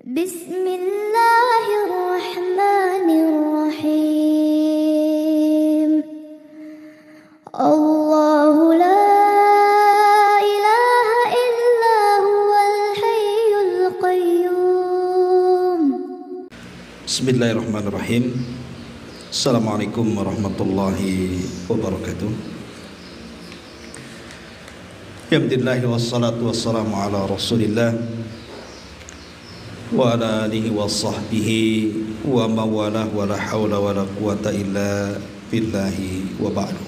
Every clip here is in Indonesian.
Bismillahirrahmanirrahim. Allahu la ilaha illa huwal hayyul qayyum. Bismillahirrahmanirrahim. Assalamualaikum warahmatullahi wabarakatuh. Alhamdulillah wassalatu wassalamu ala Rasulillah wa ala alihi wa sahbihi wa mawalah wa la hawla wa la quwata illa billahi wa ba'du.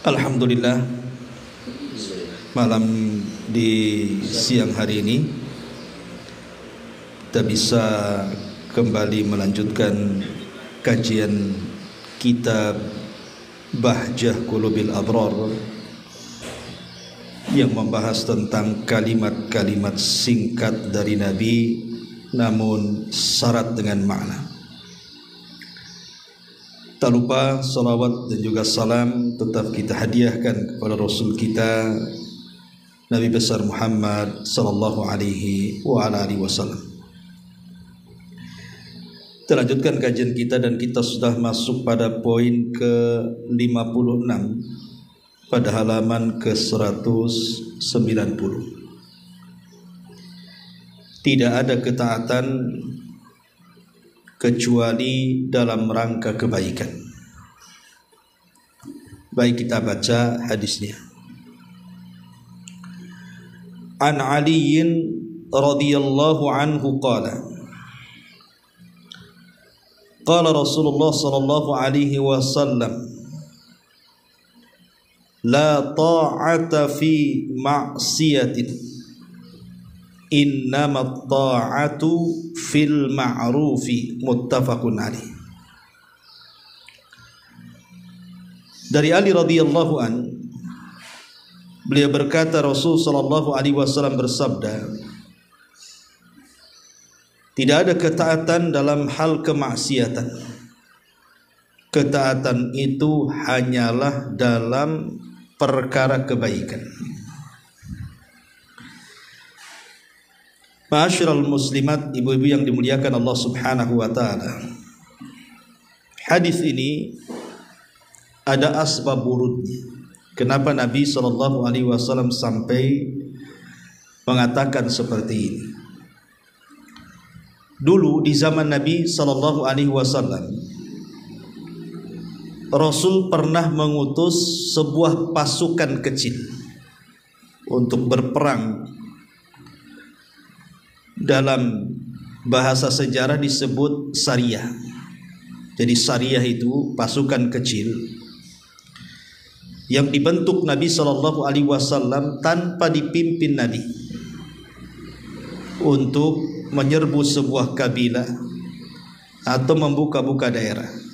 Alhamdulillah, malam di siang hari ini kita bisa kembali melanjutkan kajian kitab Bahjah Qulubil Abrar yang membahas tentang kalimat-kalimat singkat dari Nabi namun syarat dengan makna. Tak lupa salawat dan juga salam tetap kita hadiahkan kepada Rasul kita Nabi besar Muhammad sallallahu alaihi wa ala alihi wasallam. Kita lanjutkan kajian kita dan kita sudah masuk pada poin ke-56 pada halaman ke-190. Tidak ada ketaatan kecuali dalam rangka kebaikan. Baik, kita baca hadisnya. An Aliin radhiyallahu anhu qala qala Rasulullah sallallahu alaihi wasallam la ta'ata fi ma'siyatin innamat ta'atu fil ma'rufi muttafaqun alaih. Dari Ali radhiyallahu an, beliau berkata Rasul sallallahu alaihi wasallam bersabda, tidak ada ketaatan dalam hal kemaksiatan. Ketaatan itu hanyalah dalam perkara kebaikan. Ma'asyiral muslimat, ibu-ibu yang dimuliakan Allah Subhanahu wa taala. Hadis ini ada asbab wurudnya. Kenapa Nabi sallallahu alaihi wasallam sampai mengatakan seperti ini? Dulu di zaman Nabi sallallahu alaihi wasallam, Rasul pernah mengutus sebuah pasukan kecil untuk berperang. Dalam bahasa sejarah disebut Sariyah. Jadi Sariyah itu pasukan kecil yang dibentuk Nabi sallallahu alaihi wasallam tanpa dipimpin Nabi untuk menyerbu sebuah kabilah atau membuka-buka daerah.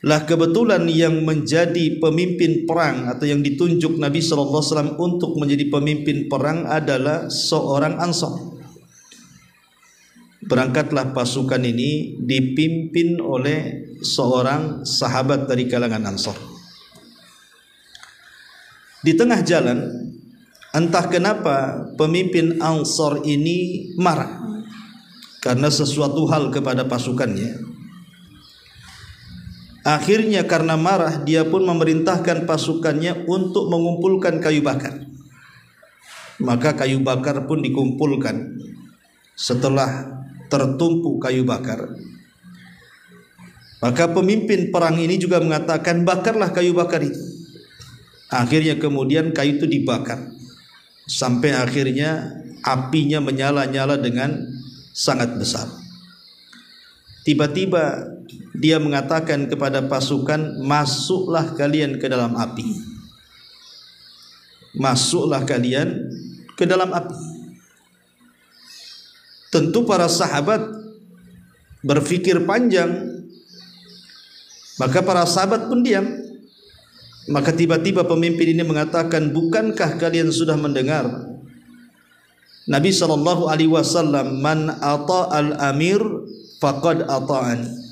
Lah kebetulan yang menjadi pemimpin perang atau yang ditunjuk Nabi sallallahu alaihi wasallam untuk menjadi pemimpin perang adalah seorang Ansar. Berangkatlah pasukan ini dipimpin oleh seorang sahabat dari kalangan Ansar. Di tengah jalan, entah kenapa pemimpin Ansar ini marah karena sesuatu hal kepada pasukannya. Akhirnya karena marah, dia pun memerintahkan pasukannya untuk mengumpulkan kayu bakar. Maka kayu bakar pun dikumpulkan. Setelah tertumpuk kayu bakar, maka pemimpin perang ini juga mengatakan, bakarlah kayu bakar itu. Akhirnya kemudian kayu itu dibakar sampai akhirnya apinya menyala-nyala dengan sangat besar. Tiba-tiba dia mengatakan kepada pasukan, masuklah kalian ke dalam api. Masuklah kalian ke dalam api. Tentu para sahabat berpikir panjang, maka para sahabat pun diam. Maka tiba-tiba pemimpin ini mengatakan, bukankah kalian sudah mendengar Nabi sallallahu alaihi wasallam, man ata'al amir faqad ata'ani.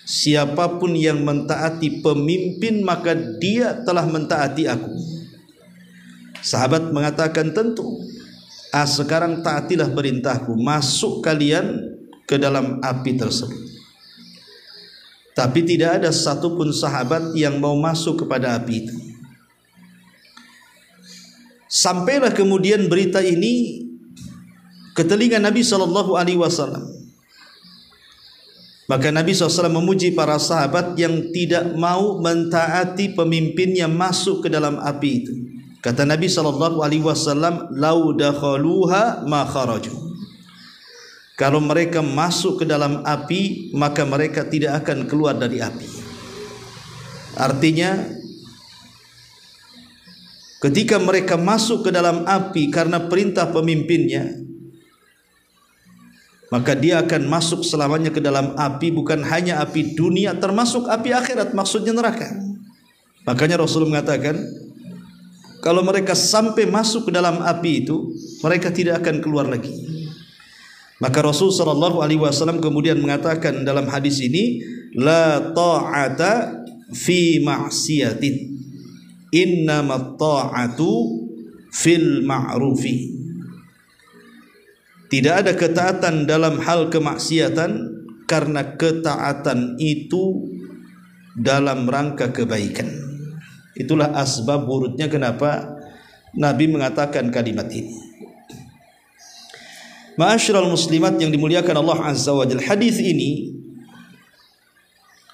Siapapun yang mentaati pemimpin maka dia telah mentaati aku. Sahabat mengatakan, tentu. Sekarang taatilah perintahku, masuk kalian ke dalam api tersebut. Tapi tidak ada satupun sahabat yang mau masuk kepada api itu. Sampailah kemudian berita ini ke telinga Nabi SAW. Maka Nabi SAW memuji para sahabat yang tidak mau mentaati pemimpinnya masuk ke dalam api itu. Kata Nabi SAW, "Lau dakhaluha ma kharaju." Kalau mereka masuk ke dalam api, maka mereka tidak akan keluar dari api. Artinya, ketika mereka masuk ke dalam api karena perintah pemimpinnya, maka dia akan masuk selamanya ke dalam api, bukan hanya api dunia, termasuk api akhirat, maksudnya neraka. Makanya Rasul mengatakan, kalau mereka sampai masuk ke dalam api itu, mereka tidak akan keluar lagi. Maka Rasul SAW kemudian mengatakan dalam hadis ini, la ta'ata fi ma'siyatin, innamat ta'atu fil ma'rufi. Tidak ada ketaatan dalam hal kemaksiatan, karena ketaatan itu dalam rangka kebaikan. Itulah asbab wurudnya kenapa Nabi mengatakan kalimat ini. Ma'asyiral muslimat yang dimuliakan Allah Azza wa Jalla, hadis ini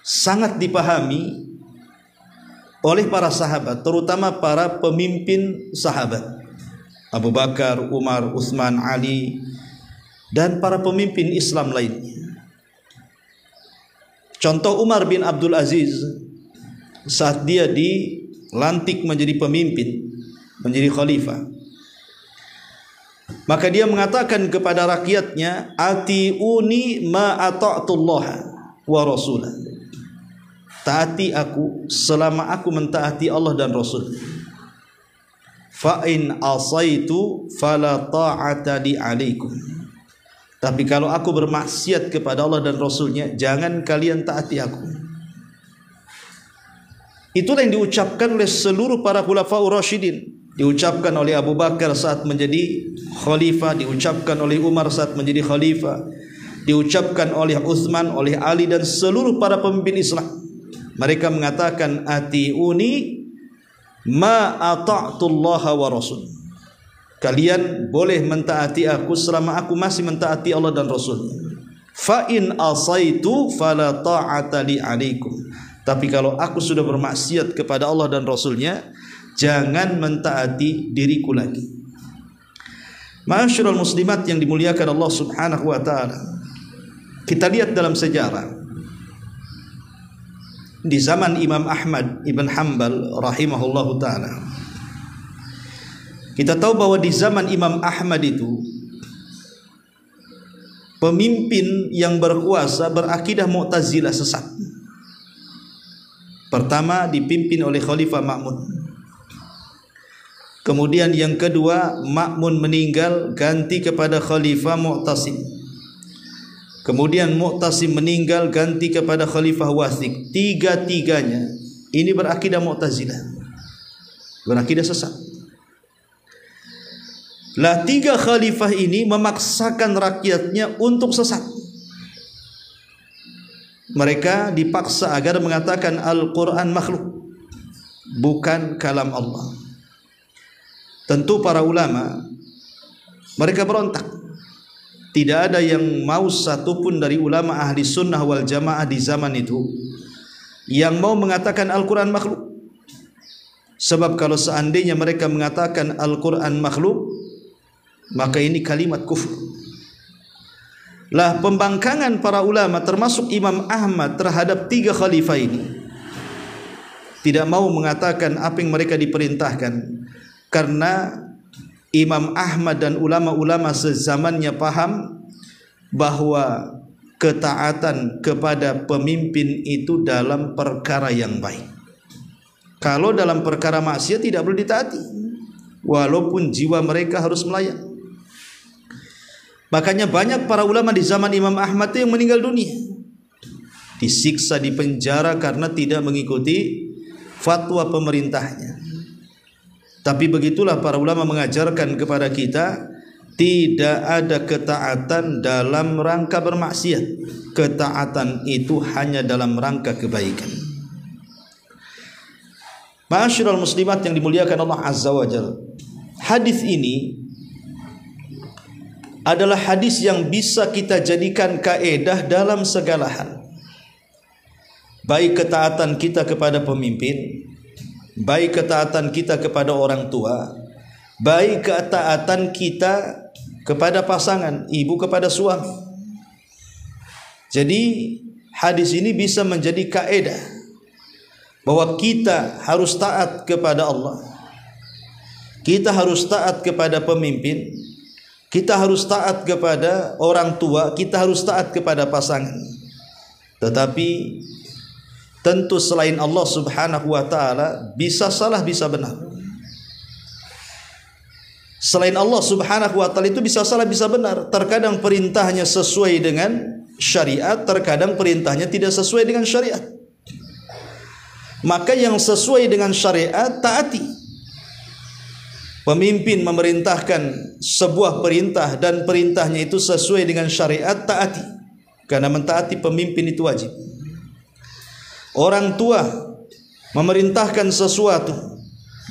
sangat dipahami oleh para sahabat, terutama para pemimpin sahabat, Abu Bakar, Umar, Utsman, Ali, dan para pemimpin Islam lainnya. Contoh Umar bin Abdul Aziz, saat dia dilantik menjadi pemimpin, menjadi khalifah, maka dia mengatakan kepada rakyatnya, atiuni ma ata'tullah wa rasulah. Taati aku selama aku mentaati Allah dan Rasul. Fa in asaitu fala ta'ata li alaikum. Tapi kalau aku bermaksiat kepada Allah dan Rasulnya, jangan kalian taati aku. Itulah yang diucapkan oleh seluruh para khulafaur rasyidin. Diucapkan oleh Abu Bakar saat menjadi khalifah, diucapkan oleh Umar saat menjadi khalifah, diucapkan oleh Utsman, oleh Ali, dan seluruh para pemimpin Islam. Mereka mengatakan, atiuni ma ata'tullaha wa rasul. Kalian boleh mentaati aku selama aku masih mentaati Allah dan Rasulnya. Fa in asaitu fala ta'ata li alaikum. Tapi kalau aku sudah bermaksiat kepada Allah dan Rasulnya, jangan mentaati diriku lagi. Ma'asyiral muslimat yang dimuliakan Allah Subhanahu wa taala. Kita lihat dalam sejarah, di zaman Imam Ahmad ibn Hanbal rahimahullahu taala, kita tahu bahwa di zaman Imam Ahmad itu pemimpin yang berkuasa berakidah Mu'tazilah sesat. Pertama dipimpin oleh Khalifah Ma'mun. Kemudian yang kedua, Ma'mun meninggal, ganti kepada Khalifah Mu'tasim. Kemudian Mu'tasim meninggal, ganti kepada Khalifah Wathiq. Tiga-tiganya ini berakidah Mu'tazilah, berakidah sesat. Lah tiga khalifah ini memaksakan rakyatnya untuk sesat. Mereka dipaksa agar mengatakan Al-Quran makhluk, bukan kalam Allah. Tentu para ulama mereka berontak. Tidak ada yang mau satupun dari ulama ahli sunnah wal jamaah di zaman itu yang mau mengatakan Al-Quran makhluk. Sebab kalau seandainya mereka mengatakan Al-Quran makhluk, maka ini kalimat kufur. Lah pembangkangan para ulama termasuk Imam Ahmad terhadap tiga khalifah ini, tidak mau mengatakan apa yang mereka diperintahkan, karena Imam Ahmad dan ulama-ulama sezamannya paham bahwa ketaatan kepada pemimpin itu dalam perkara yang baik. Kalau dalam perkara maksiat tidak boleh ditaati, walaupun jiwa mereka harus melayang. Makanya banyak para ulama di zaman Imam Ahmad yang meninggal dunia, disiksa, dipenjara karena tidak mengikuti fatwa pemerintahnya. Tapi begitulah para ulama mengajarkan kepada kita, tidak ada ketaatan dalam rangka bermaksiat. Ketaatan itu hanya dalam rangka kebaikan. Ma'asyiral muslimat yang dimuliakan Allah Azza wa Jalla, hadis ini adalah hadis yang bisa kita jadikan kaedah dalam segala hal. Baik ketaatan kita kepada pemimpin, baik ketaatan kita kepada orang tua, baik ketaatan kita kepada pasangan, ibu kepada suami. Jadi hadis ini bisa menjadi kaedah bahwa kita harus taat kepada Allah, kita harus taat kepada pemimpin, kita harus taat kepada orang tua, kita harus taat kepada pasangan. Tetapi tentu selain Allah Subhanahu wa taala bisa salah bisa benar. Selain Allah Subhanahu wa taala itu bisa salah bisa benar. Terkadang perintahnya sesuai dengan syariat, terkadang perintahnya tidak sesuai dengan syariat. Maka yang sesuai dengan syariat taati. Pemimpin memerintahkan sebuah perintah dan perintahnya itu sesuai dengan syariat, taati. Karena mentaati pemimpin itu wajib. Orang tua memerintahkan sesuatu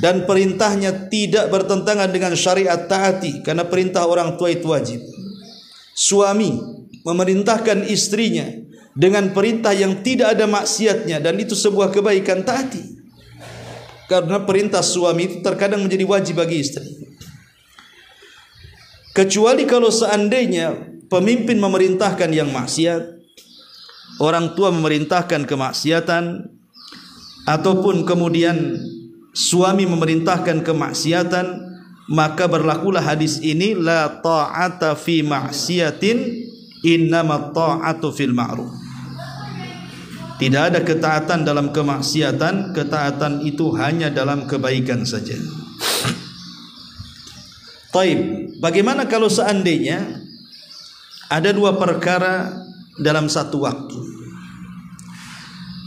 dan perintahnya tidak bertentangan dengan syariat, taati. Karena perintah orang tua itu wajib. Suami memerintahkan istrinya dengan perintah yang tidak ada maksiatnya dan itu sebuah kebaikan, taati. Karena perintah suami itu terkadang menjadi wajib bagi istri. Kecuali kalau seandainya pemimpin memerintahkan yang maksiat, orang tua memerintahkan kemaksiatan, ataupun kemudian suami memerintahkan kemaksiatan, maka berlakulah hadis ini, la ta'ata fi ma'siyatin, innama ta'atu fil ma'ruf. Tidak ada ketaatan dalam kemaksiatan, ketaatan itu hanya dalam kebaikan saja. Taib, bagaimana kalau seandainya ada dua perkara dalam satu waktu?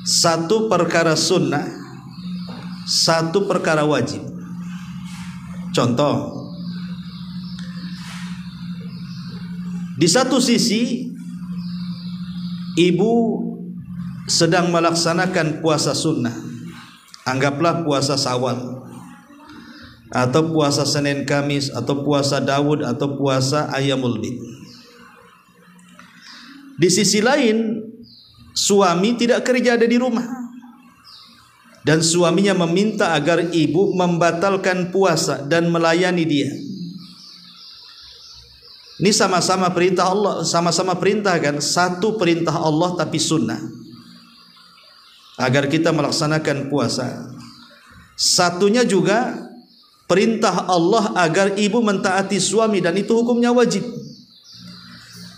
Satu perkara sunnah, satu perkara wajib. Contoh, di satu sisi ibu sedang melaksanakan puasa sunnah, anggaplah puasa Syawal, atau puasa Senin Kamis, atau puasa Daud, atau puasa Ayyamul Bid. Di sisi lain, suami tidak kerja, ada di rumah, dan suaminya meminta agar ibu membatalkan puasa dan melayani dia. Ini sama-sama perintah Allah, sama-sama perintah kan? Satu perintah Allah tapi sunnah, agar kita melaksanakan puasa. Satunya juga perintah Allah agar ibu mentaati suami dan itu hukumnya wajib.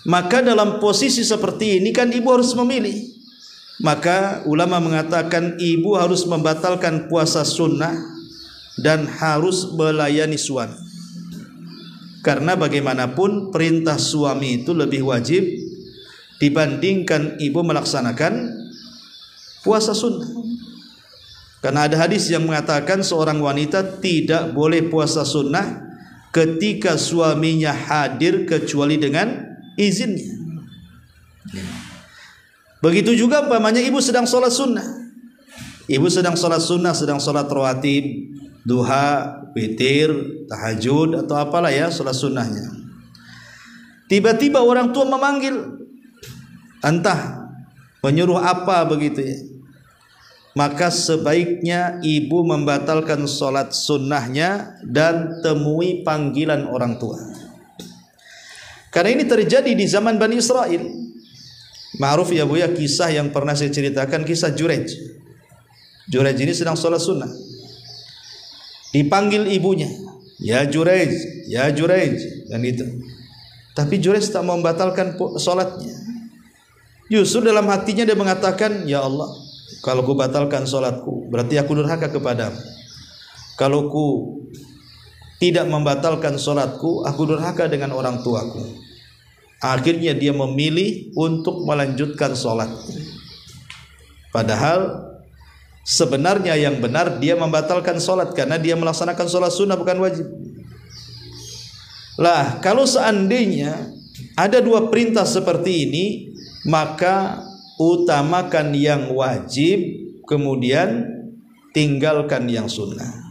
Maka dalam posisi seperti ini kan ibu harus memilih. Maka ulama mengatakan ibu harus membatalkan puasa sunnah dan harus melayani suami. Karena bagaimanapun perintah suami itu lebih wajib dibandingkan ibu melaksanakan puasa sunnah. Karena ada hadis yang mengatakan seorang wanita tidak boleh puasa sunnah ketika suaminya hadir kecuali dengan izinnya. Begitu juga umpamanya ibu sedang sholat sunnah. Ibu sedang sholat sunnah, sedang sholat rawatib, duha, witir, tahajud, atau apalah ya sholat sunnahnya. Tiba-tiba orang tua memanggil, entah menyuruh apa begitu ya. Maka sebaiknya ibu membatalkan sholat sunnahnya dan temui panggilan orang tua. Karena ini terjadi di zaman Bani Israel. Ma'ruf ya Bu ya, kisah yang pernah saya ceritakan, kisah Jurej. Jurej ini sedang sholat sunnah. Dipanggil ibunya, ya Jurej, ya Jurej, dan itu. Tapi Jurej tak mau membatalkan sholatnya. Justru dalam hatinya dia mengatakan, ya Allah, kalau ku batalkan sholatku, berarti aku durhaka kepadamu. Kalau ku tidak membatalkan sholatku, aku durhaka dengan orang tuaku. Akhirnya dia memilih untuk melanjutkan sholat. Padahal Sebenarnya yang benar dia membatalkan sholat karena dia melaksanakan sholat sunnah bukan wajib. Lah, kalau seandainya ada dua perintah seperti ini, maka utamakan yang wajib, kemudian tinggalkan yang sunnah.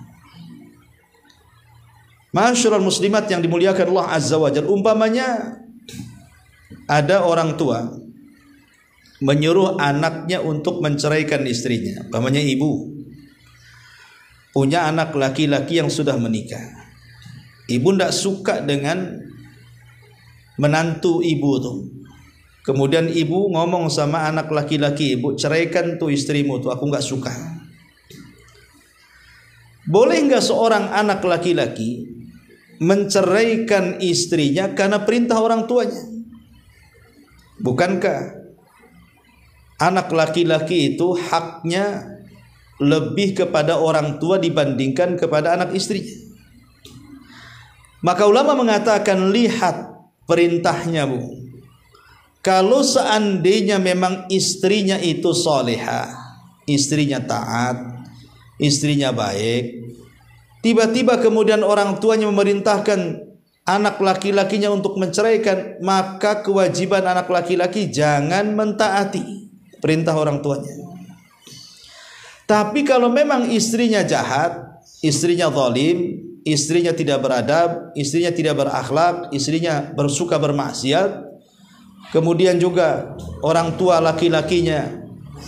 Ma'asyiral muslimat yang dimuliakan Allah Azza wa Jalla, umpamanya ada orang tua menyuruh anaknya untuk menceraikan istrinya. Umpamanya ibu punya anak laki-laki yang sudah menikah. Ibu tidak suka dengan menantu ibu tuh. Kemudian ibu ngomong sama anak laki-laki ibu, ceraikan tuh istrimu tuh, aku nggak suka. Boleh nggak seorang anak laki-laki menceraikan istrinya karena perintah orang tuanya? Bukankah anak laki-laki itu haknya lebih kepada orang tua dibandingkan kepada anak istrinya? Maka ulama mengatakan, lihat perintahnya bu. Kalau seandainya memang istrinya itu solehah, istrinya taat, istrinya baik, tiba-tiba kemudian orang tuanya memerintahkan anak laki-lakinya untuk menceraikan, maka kewajiban anak laki-laki jangan mentaati perintah orang tuanya. Tapi kalau memang istrinya jahat, istrinya zalim, istrinya tidak beradab, istrinya tidak berakhlak, istrinya bersuka bermaksiat, kemudian juga orang tua laki-lakinya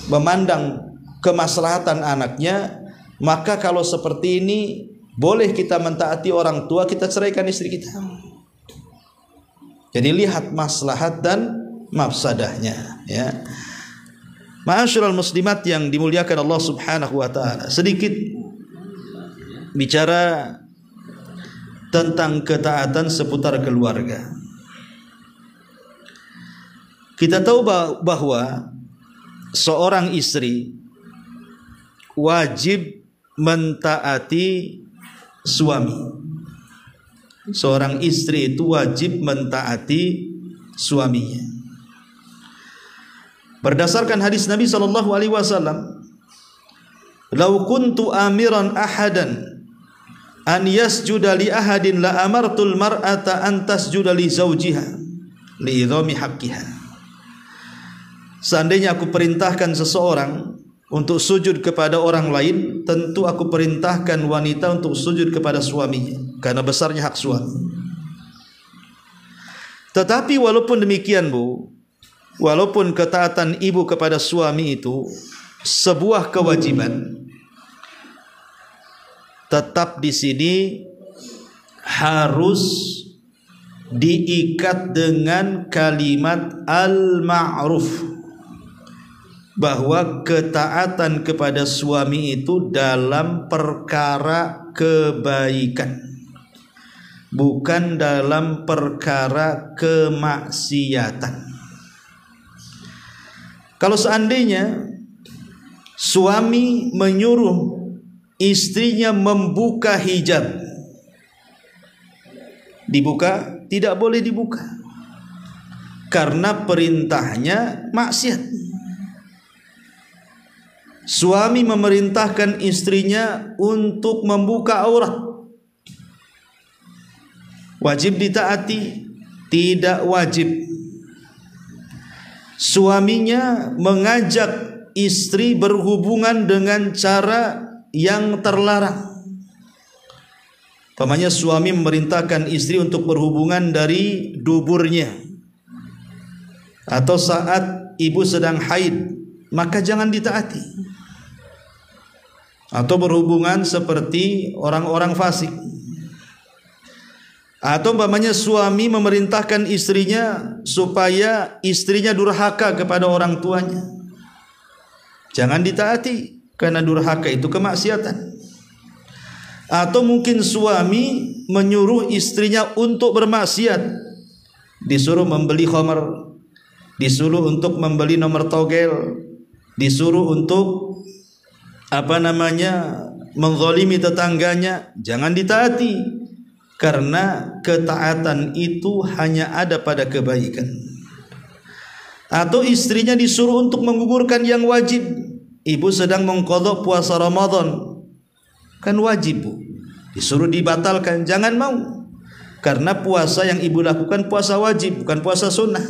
memandang kemaslahatan anaknya, maka kalau seperti ini boleh kita mentaati orang tua, kita ceraikan istri kita. Jadi lihat maslahat dan mafsadahnya, ya. Ma'asyiral muslimat yang dimuliakan Allah Subhanahu wa taala, sedikit bicara tentang ketaatan seputar keluarga. Kita tahu bahwa seorang istri wajib mentaati suami. Seorang istri itu wajib mentaati suaminya. Berdasarkan hadis Nabi sallallahu alaihi wasallam, "Lau kuntu amiran ahadan an yasjuda li ahadin la amartul mar'ata an tasjuda li zawjiha li idhami haqqiha." Seandainya aku perintahkan seseorang untuk sujud kepada orang lain, tentu aku perintahkan wanita untuk sujud kepada suaminya karena besarnya hak suami. Tetapi walaupun demikian bu, walaupun ketaatan ibu kepada suami itu sebuah kewajiban, tetap di sini harus diikat dengan kalimat al-ma'ruf, bahwa ketaatan kepada suami itu dalam perkara kebaikan, bukan dalam perkara kemaksiatan. Kalau seandainya suami menyuruh istrinya membuka hijab, dibuka? Tidak boleh dibuka, karena perintahnya maksiat. Suami memerintahkan istrinya untuk membuka aurat, wajib ditaati? Tidak wajib. Suaminya mengajak istri berhubungan dengan cara yang terlarang. Umpamanya suami memerintahkan istri untuk berhubungan dari duburnya atau saat ibu sedang haid, maka jangan ditaati. Atau berhubungan seperti orang-orang fasik. Atau umpamanya suami memerintahkan istrinya supaya istrinya durhaka kepada orang tuanya, jangan ditaati karena durhaka itu kemaksiatan. Atau mungkin suami menyuruh istrinya untuk bermaksiat, disuruh membeli khamar, disuruh untuk membeli nomor togel, disuruh untuk menzalimi tetangganya, jangan ditaati karena ketaatan itu hanya ada pada kebaikan. Atau istrinya disuruh untuk menggugurkan yang wajib, ibu sedang mengqadha puasa Ramadan, kan wajib Bu, disuruh dibatalkan, jangan mau, karena puasa yang ibu lakukan puasa wajib, bukan puasa sunnah.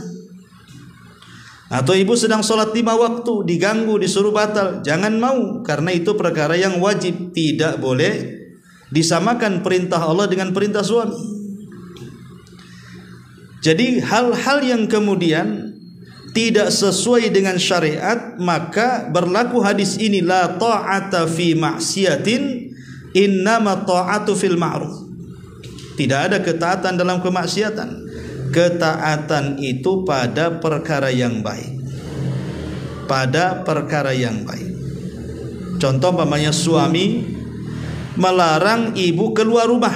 Atau ibu sedang sholat 5 waktu, diganggu, disuruh batal, jangan mau, karena itu perkara yang wajib. Tidak boleh disamakan perintah Allah dengan perintah suami. Jadi hal-hal yang kemudian tidak sesuai dengan syariat, maka berlaku hadis ini, la ta'ata fi ma'siyatin, innama ta'atu fil ma'ruf. Tidak ada ketaatan dalam kemaksiatan. Ketaatan itu pada perkara yang baik, pada perkara yang baik. Contoh umpamanya suami melarang ibu keluar rumah,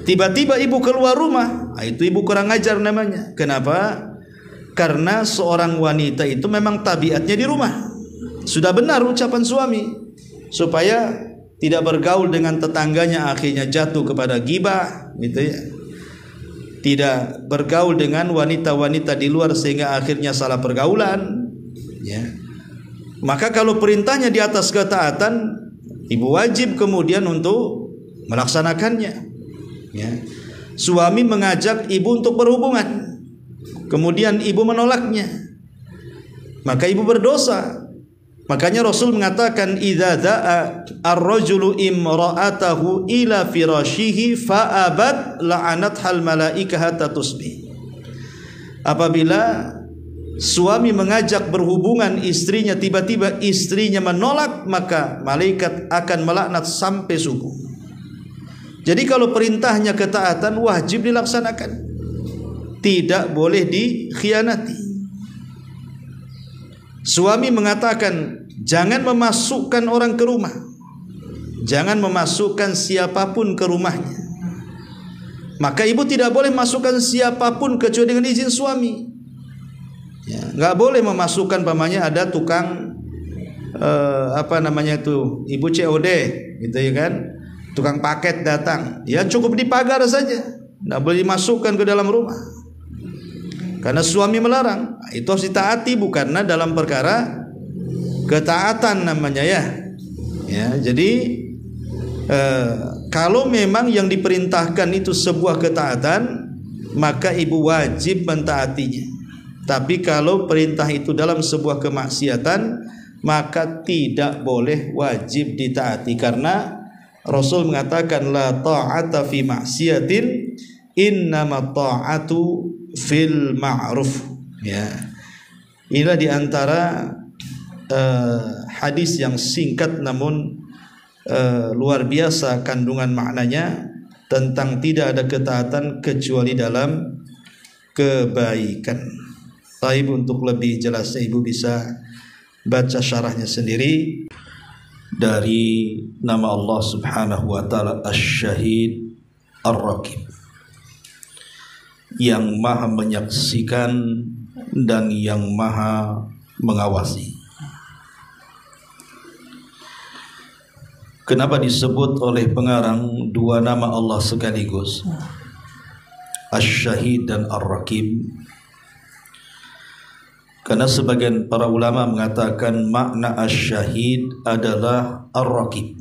tiba-tiba ibu keluar rumah, itu ibu kurang ajar namanya. Kenapa? Karena seorang wanita itu memang tabiatnya di rumah. Sudah benar ucapan suami, supaya tidak bergaul dengan tetangganya, akhirnya jatuh kepada ghibah, gitu ya. Tidak bergaul dengan wanita-wanita di luar sehingga akhirnya salah pergaulan, ya. Maka kalau perintahnya di atas ketaatan, ibu wajib kemudian untuk melaksanakannya, ya. Suami mengajak ibu untuk berhubungan, kemudian ibu menolaknya, maka ibu berdosa. Makanya Rasul mengatakan, idza da'a ar-rajulu imra'atahu ila firashihi fa'abat la'anathal malaikah hatta tusbih. Apabila suami mengajak berhubungan istrinya, tiba-tiba istrinya menolak, maka malaikat akan melaknat sampai subuh. Jadi kalau perintahnya ketaatan, wajib dilaksanakan, tidak boleh dikhianati. Suami mengatakan, jangan memasukkan orang ke rumah, jangan memasukkan siapapun ke rumahnya, maka ibu tidak boleh masukkan siapapun kecuali dengan izin suami, ya. Nggak boleh memasukkan, pamannya ada tukang ibu COD, gitu ya kan, tukang paket datang, ya cukup di pagar saja, nggak boleh dimasukkan ke dalam rumah, karena suami melarang. Itu harus ditaati, bukan dalam perkara ketaatan namanya, ya. Jadi kalau memang yang diperintahkan itu sebuah ketaatan, maka ibu wajib mentaatinya. Tapi kalau perintah itu dalam sebuah kemaksiatan, maka tidak boleh wajib ditaati, karena Rasul mengatakan, la ta'ata fi maksiatin, innama ta'atu fil ma'ruf, ya. Inilah diantara hadis yang singkat namun luar biasa kandungan maknanya, tentang tidak ada ketaatan kecuali dalam kebaikan. Baik, untuk lebih jelasnya ibu bisa baca syarahnya sendiri dari nama Allah Subhanahu wa taala, Asy-Syahid Ar-Raqib, yang maha menyaksikan dan yang maha mengawasi. Kenapa disebut oleh pengarang dua nama Allah sekaligus, Asy-Syahid dan Ar-Raqib? Karena sebagian para ulama mengatakan makna Asy-Syahid adalah Ar-Raqib.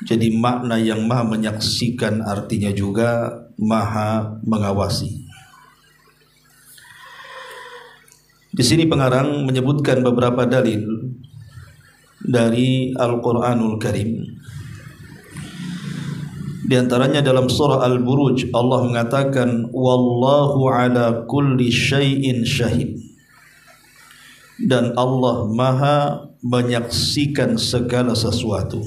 Jadi makna yang maha menyaksikan artinya juga maha mengawasi. Di sini pengarang menyebutkan beberapa dalil dari Al-Quranul Karim. Di antaranya dalam surah Al-Buruj, Allah mengatakan, wallahu ala kulli syai'in syahid, dan Allah maha menyaksikan segala sesuatu.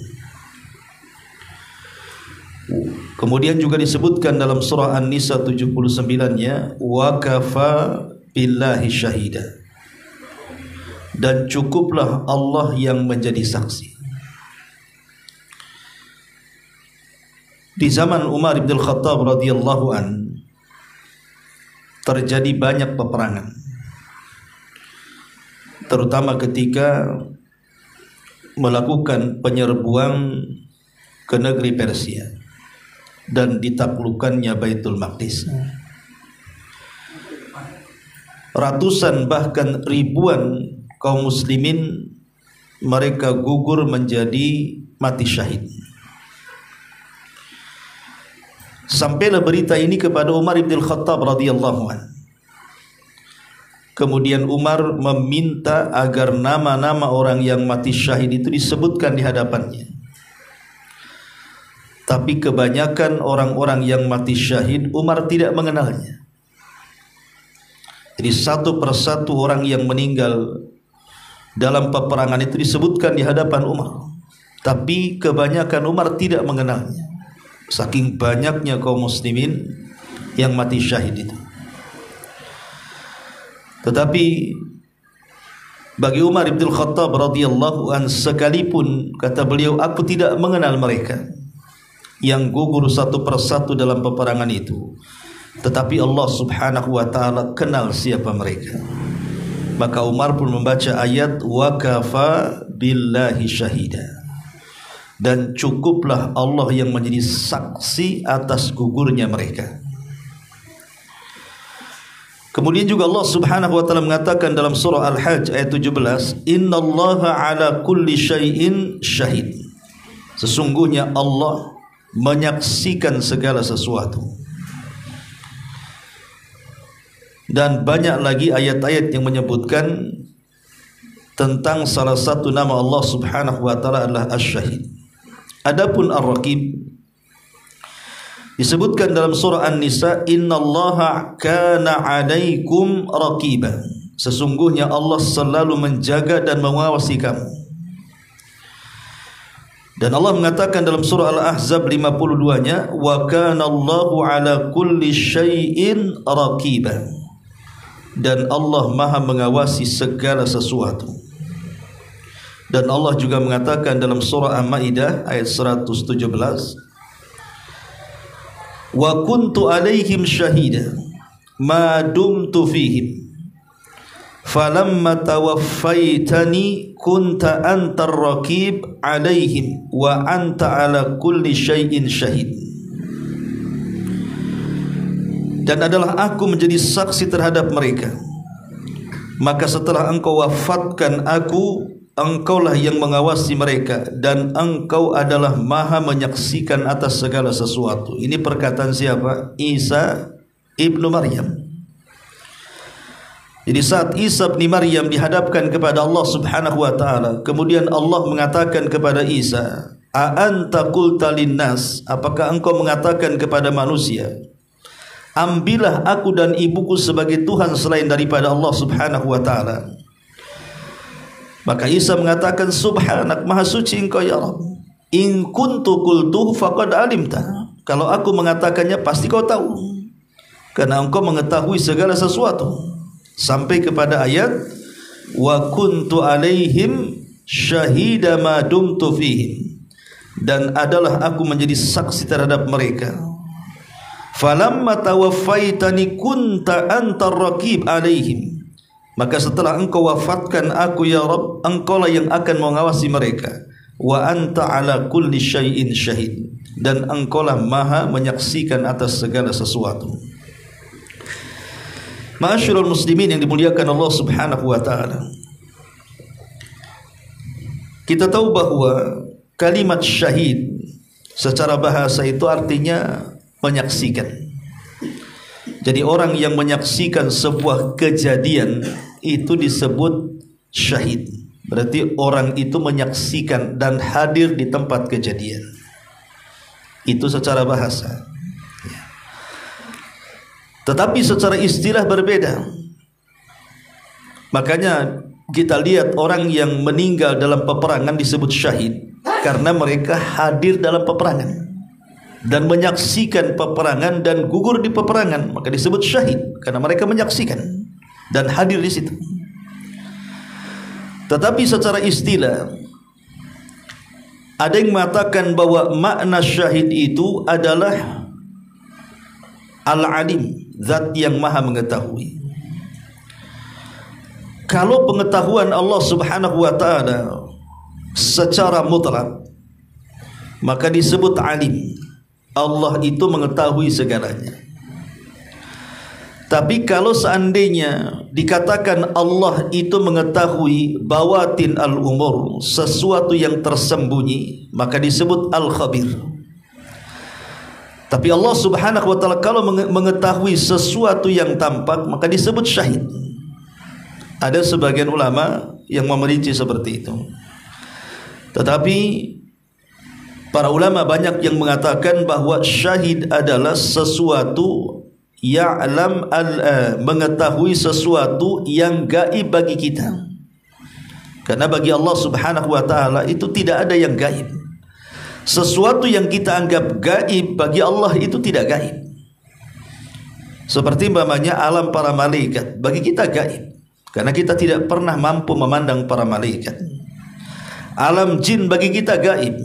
Kemudian juga disebutkan dalam surah An-Nisa 79-nya, wa kafa billahi syahida, dan cukuplah Allah yang menjadi saksi. Di zaman Umar bin Khattab radhiyallahu an terjadi banyak peperangan, terutama ketika melakukan penyerbuan ke negeri Persia dan ditaklukkannya Baitul Maqdis. Ratusan bahkan ribuan kaum muslimin mereka gugur menjadi mati syahid. Sampailah berita ini kepada Umar bin Khattab radhiyallahu anhu. Kemudian Umar meminta agar nama-nama orang yang mati syahid itu disebutkan di hadapannya. Tapi kebanyakan orang-orang yang mati syahid Umar tidak mengenalnya. Jadi satu persatu orang yang meninggal dalam peperangan itu disebutkan di hadapan Umar. Tapi kebanyakan Umar tidak mengenalnya, saking banyaknya kaum muslimin yang mati syahid itu. Tetapi bagi Umar bin Khattab radhiyallahu an, sekalipun kata beliau aku tidak mengenal mereka yang gugur satu persatu dalam peperangan itu, tetapi Allah subhanahu wa ta'ala kenal siapa mereka. Maka Umar pun membaca ayat wa kafa billahi syahida, dan cukuplah Allah yang menjadi saksi atas gugurnya mereka. Kemudian juga Allah subhanahu wa ta'ala mengatakan dalam surah Al-Hajj ayat 17, innallaha ala kulli syai'in syahid, sesungguhnya Allah menyaksikan segala sesuatu. Dan banyak lagi ayat-ayat yang menyebutkan tentang salah satu nama Allah subhanahu wa ta'ala adalah Asy-Syahid. Adapun Ar-Raqib disebutkan dalam surah An-Nisa, innallaha kana 'alaikum raqiba, sesungguhnya Allah selalu menjaga dan mengawasi kamu. Dan Allah mengatakan dalam surah Al-Ahzab 52-nya, wa kana Allahu 'ala kulli syai'in raqiba, dan Allah Maha mengawasi segala sesuatu. Dan Allah juga mengatakan dalam surah Al-Maidah ayat 117, wa kuntu alaihim syahida ma dumtu fihim falamma tawaffaitani kunta antar raqib alaihim wa anta ala kulli syai'in syahid. Dan adalah aku menjadi saksi terhadap mereka, maka setelah engkau wafatkan aku, engkaulah yang mengawasi mereka, dan engkau adalah maha menyaksikan atas segala sesuatu. Ini perkataan siapa? Isa ibnu Maryam. Jadi saat Isa bin Maryam dihadapkan kepada Allah subhanahu wa ta'ala, kemudian Allah mengatakan kepada Isa, a anta qulta linnas, apakah engkau mengatakan kepada manusia, ambillah aku dan ibuku sebagai Tuhan selain daripada Allah subhanahu wa ta'ala? Maka Isa mengatakan, subhanak, maha suci engkau ya Rabb, in kuntu qultuhu faqad alimta, kalau aku mengatakannya pasti kau tahu, karena engkau mengetahui segala sesuatu. Sampai kepada ayat wa kuntu alaihim syahida ma dumtu fihim, dan adalah aku menjadi saksi terhadap mereka. Falamma tawaffaitani kunta antar raqib alaihim, maka setelah engkau wafatkan aku ya Rabb, engkaulah yang akan mengawasi mereka. Wa anta ala kulli syai'in syahid, dan engkaulah maha menyaksikan atas segala sesuatu. Ma'asyiral muslimin yang dimuliakan Allah subhanahu wa ta'ala, kita tahu bahwa kalimat syahid secara bahasa itu artinya menyaksikan. Jadi orang yang menyaksikan sebuah kejadian itu disebut syahid. Berarti orang itu menyaksikan dan hadir di tempat kejadian. Itu secara bahasa. Tetapi secara istilah berbeda. Makanya kita lihat orang yang meninggal dalam peperangan disebut syahid karena mereka hadir dalam peperangan dan menyaksikan peperangan dan gugur di peperangan, maka disebut syahid karena mereka menyaksikan dan hadir di situ. Tetapi secara istilah ada yang mengatakan bahwa makna syahid itu adalah al-alim, zat yang maha mengetahui. Kalau pengetahuan Allah subhanahu wa ta'ala secara mutlak, maka disebut alim. Allah itu mengetahui segalanya. Tapi kalau seandainya dikatakan Allah itu mengetahui bawatin al-umur, sesuatu yang tersembunyi, maka disebut al-khabir. Tapi Allah subhanahu wa ta'ala kalau mengetahui sesuatu yang tampak, maka disebut syahid. Ada sebagian ulama yang memerinci seperti itu. Tetapi para ulama banyak yang mengatakan bahwa syahid adalah sesuatu ya'lam mengetahui sesuatu yang gaib bagi kita. Karena bagi Allah subhanahu wa ta'ala itu tidak ada yang gaib. Sesuatu yang kita anggap gaib bagi Allah itu tidak gaib. Seperti umpamanya alam para malaikat, bagi kita gaib karena kita tidak pernah mampu memandang para malaikat. Alam jin bagi kita gaib.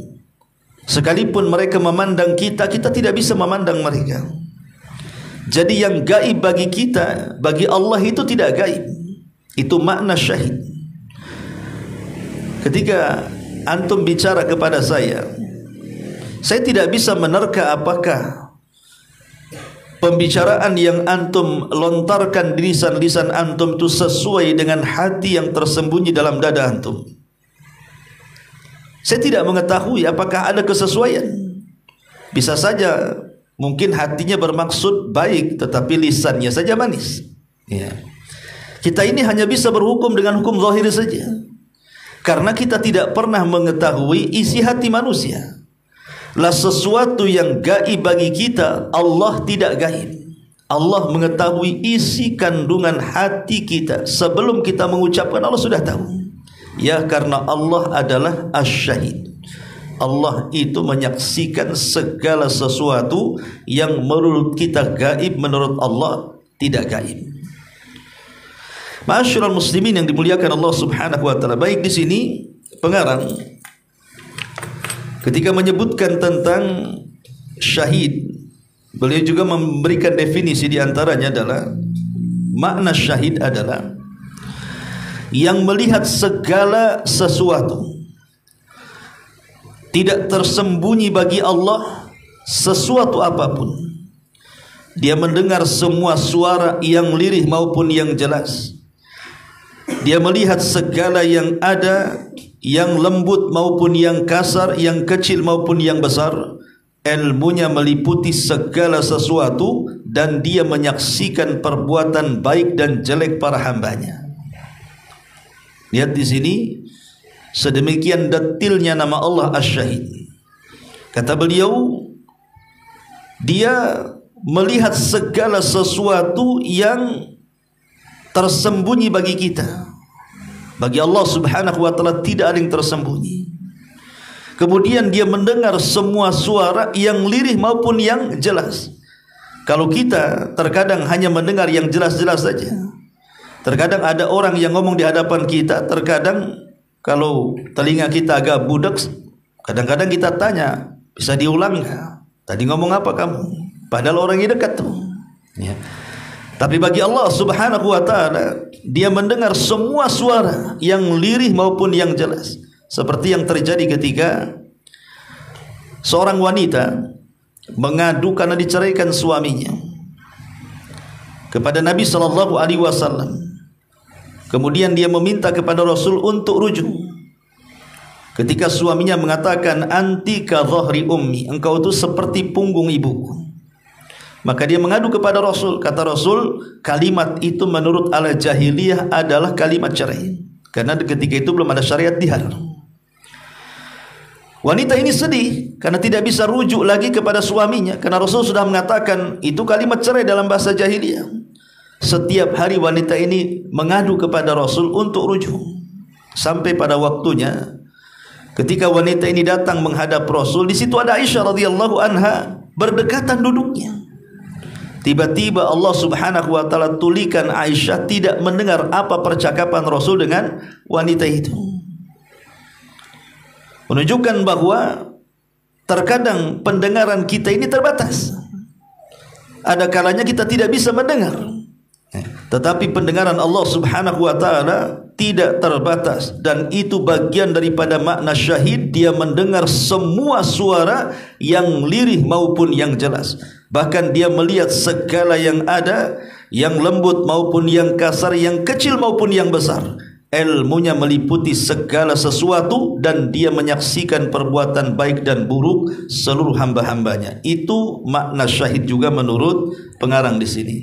Sekalipun mereka memandang kita, kita tidak bisa memandang mereka. Jadi yang gaib bagi kita, bagi Allah itu tidak gaib. Itu makna syahid. Ketika antum bicara kepada saya tidak bisa menerka apakah pembicaraan yang antum lontarkan di lisan antum itu sesuai dengan hati yang tersembunyi dalam dada antum. Saya tidak mengetahui apakah ada kesesuaian. Bisa saja mungkin hatinya bermaksud baik, tetapi lisannya saja manis. Ya. Kita ini hanya bisa berhukum dengan hukum zahir saja, karena kita tidak pernah mengetahui isi hati manusia. Lah sesuatu yang gaib bagi kita, Allah tidak gaib. Allah mengetahui isi kandungan hati kita sebelum kita mengucapkan, Allah sudah tahu. Ya, karena Allah adalah asy-syahid. Allah itu menyaksikan segala sesuatu yang menurut kita gaib, menurut Allah tidak gaib. Ma'asyiral muslimin yang dimuliakan Allah subhanahu wa ta'ala, baik di sini pengarang ketika menyebutkan tentang syahid, beliau juga memberikan definisi, di antaranya adalah makna syahid adalah yang melihat segala sesuatu. Tidak tersembunyi bagi Allah sesuatu apapun. Dia mendengar semua suara yang lirih maupun yang jelas. Dia melihat segala yang ada, yang lembut maupun yang kasar, yang kecil maupun yang besar. Ilmunya meliputi segala sesuatu dan dia menyaksikan perbuatan baik dan jelek para hambanya. Lihat di sini, sedemikian detailnya nama Allah Asy-Syahid. Kata beliau, dia melihat segala sesuatu yang tersembunyi bagi kita. Bagi Allah subhanahu wa ta'ala tidak ada yang tersembunyi. Kemudian dia mendengar semua suara yang lirih maupun yang jelas. Kalau kita terkadang hanya mendengar yang jelas-jelas saja. Terkadang ada orang yang ngomong di hadapan kita, terkadang kalau telinga kita agak budak, kadang-kadang kita tanya, bisa diulang nggak? Tadi ngomong apa kamu? Padahal orangnya dekat tuh. Ya. Tapi bagi Allah subhanahu wa ta'ala, dia mendengar semua suara yang lirih maupun yang jelas. Seperti yang terjadi ketika seorang wanita mengadu karena diceraikan suaminya kepada Nabi SAW. Kemudian dia meminta kepada Rasul untuk rujuk. Ketika suaminya mengatakan, anti ka dhahri ummi, engkau itu seperti punggung ibuku. Maka dia mengadu kepada Rasul. Kata Rasul, kalimat itu menurut ala jahiliyah adalah kalimat cerai, karena ketika itu belum ada syariat dihar. Wanita ini sedih karena tidak bisa rujuk lagi kepada suaminya, karena Rasul sudah mengatakan itu kalimat cerai dalam bahasa jahiliyah. Setiap hari wanita ini mengadu kepada Rasul untuk rujuk. Sampai pada waktunya ketika wanita ini datang menghadap Rasul, di situ ada Aisyah radhiyallahu anha berdekatan duduknya. Tiba-tiba Allah subhanahu wa ta'ala tulikan Aisyah tidak mendengar apa percakapan Rasul dengan wanita itu. Menunjukkan bahwa terkadang pendengaran kita ini terbatas. Ada kalanya kita tidak bisa mendengar. Tetapi pendengaran Allah subhanahu wa ta'ala tidak terbatas. Dan itu bagian daripada makna syahid. Dia mendengar semua suara yang lirih maupun yang jelas. Bahkan dia melihat segala yang ada, yang lembut maupun yang kasar, yang kecil maupun yang besar. Ilmunya meliputi segala sesuatu dan dia menyaksikan perbuatan baik dan buruk seluruh hamba-hambanya. Itu makna syahid juga menurut pengarang di sini.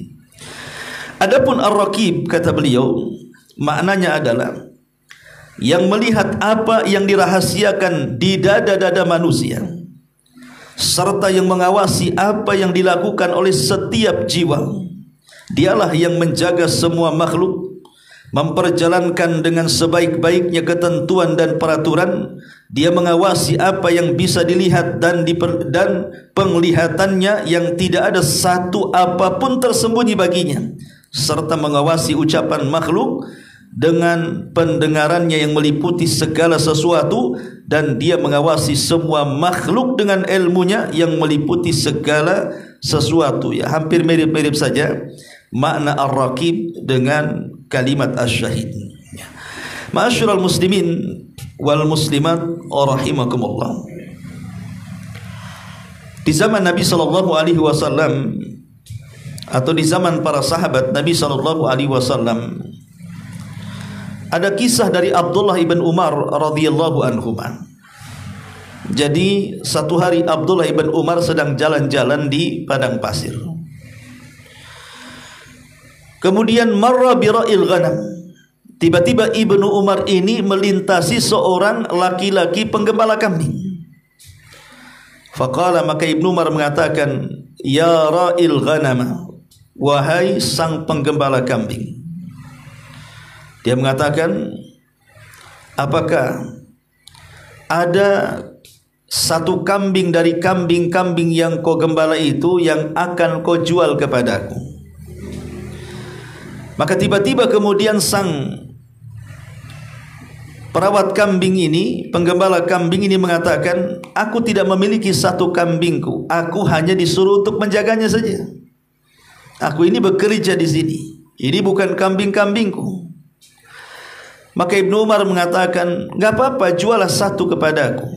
Adapun ar-raqib, kata beliau, maknanya adalah yang melihat apa yang dirahasiakan di dada-dada manusia, serta yang mengawasi apa yang dilakukan oleh setiap jiwa. Dialah yang menjaga semua makhluk, memperjalankan dengan sebaik-baiknya ketentuan dan peraturan. Dia mengawasi apa yang bisa dilihat dan penglihatannya yang tidak ada satu apapun tersembunyi baginya, serta mengawasi ucapan makhluk dengan pendengarannya yang meliputi segala sesuatu, dan dia mengawasi semua makhluk dengan ilmunya yang meliputi segala sesuatu. Ya, hampir mirip-mirip saja makna ar-raqib dengan kalimat asy-syahid. Ma'asyiral muslimin wal muslimat rahimakumullah. Di zaman Nabi sallallahu alaihi wasallam atau di zaman para sahabat Nabi sallallahu alaihi wasallam, ada kisah dari Abdullah ibn Umar radhiyallahu anhuma. Jadi satu hari Abdullah ibn Umar sedang jalan-jalan di padang pasir. Kemudian marra bira'il ghanam. Tiba-tiba Ibnu Umar ini melintasi seorang laki-laki penggembala kambing. Faqala, maka Ibnu Umar mengatakan, ya ra'il ghanam, wahai sang penggembala kambing. Dia mengatakan, apakah ada satu kambing dari kambing-kambing yang kau gembala itu yang akan kau jual kepadaku? Maka tiba-tiba kemudian sang perawat kambing ini, penggembala kambing ini mengatakan, aku tidak memiliki satu kambingku, aku hanya disuruh untuk menjaganya saja. Aku ini bekerja di sini, ini bukan kambing-kambingku. Maka Ibnu Umar mengatakan, enggak apa-apa, jualah satu kepadaku.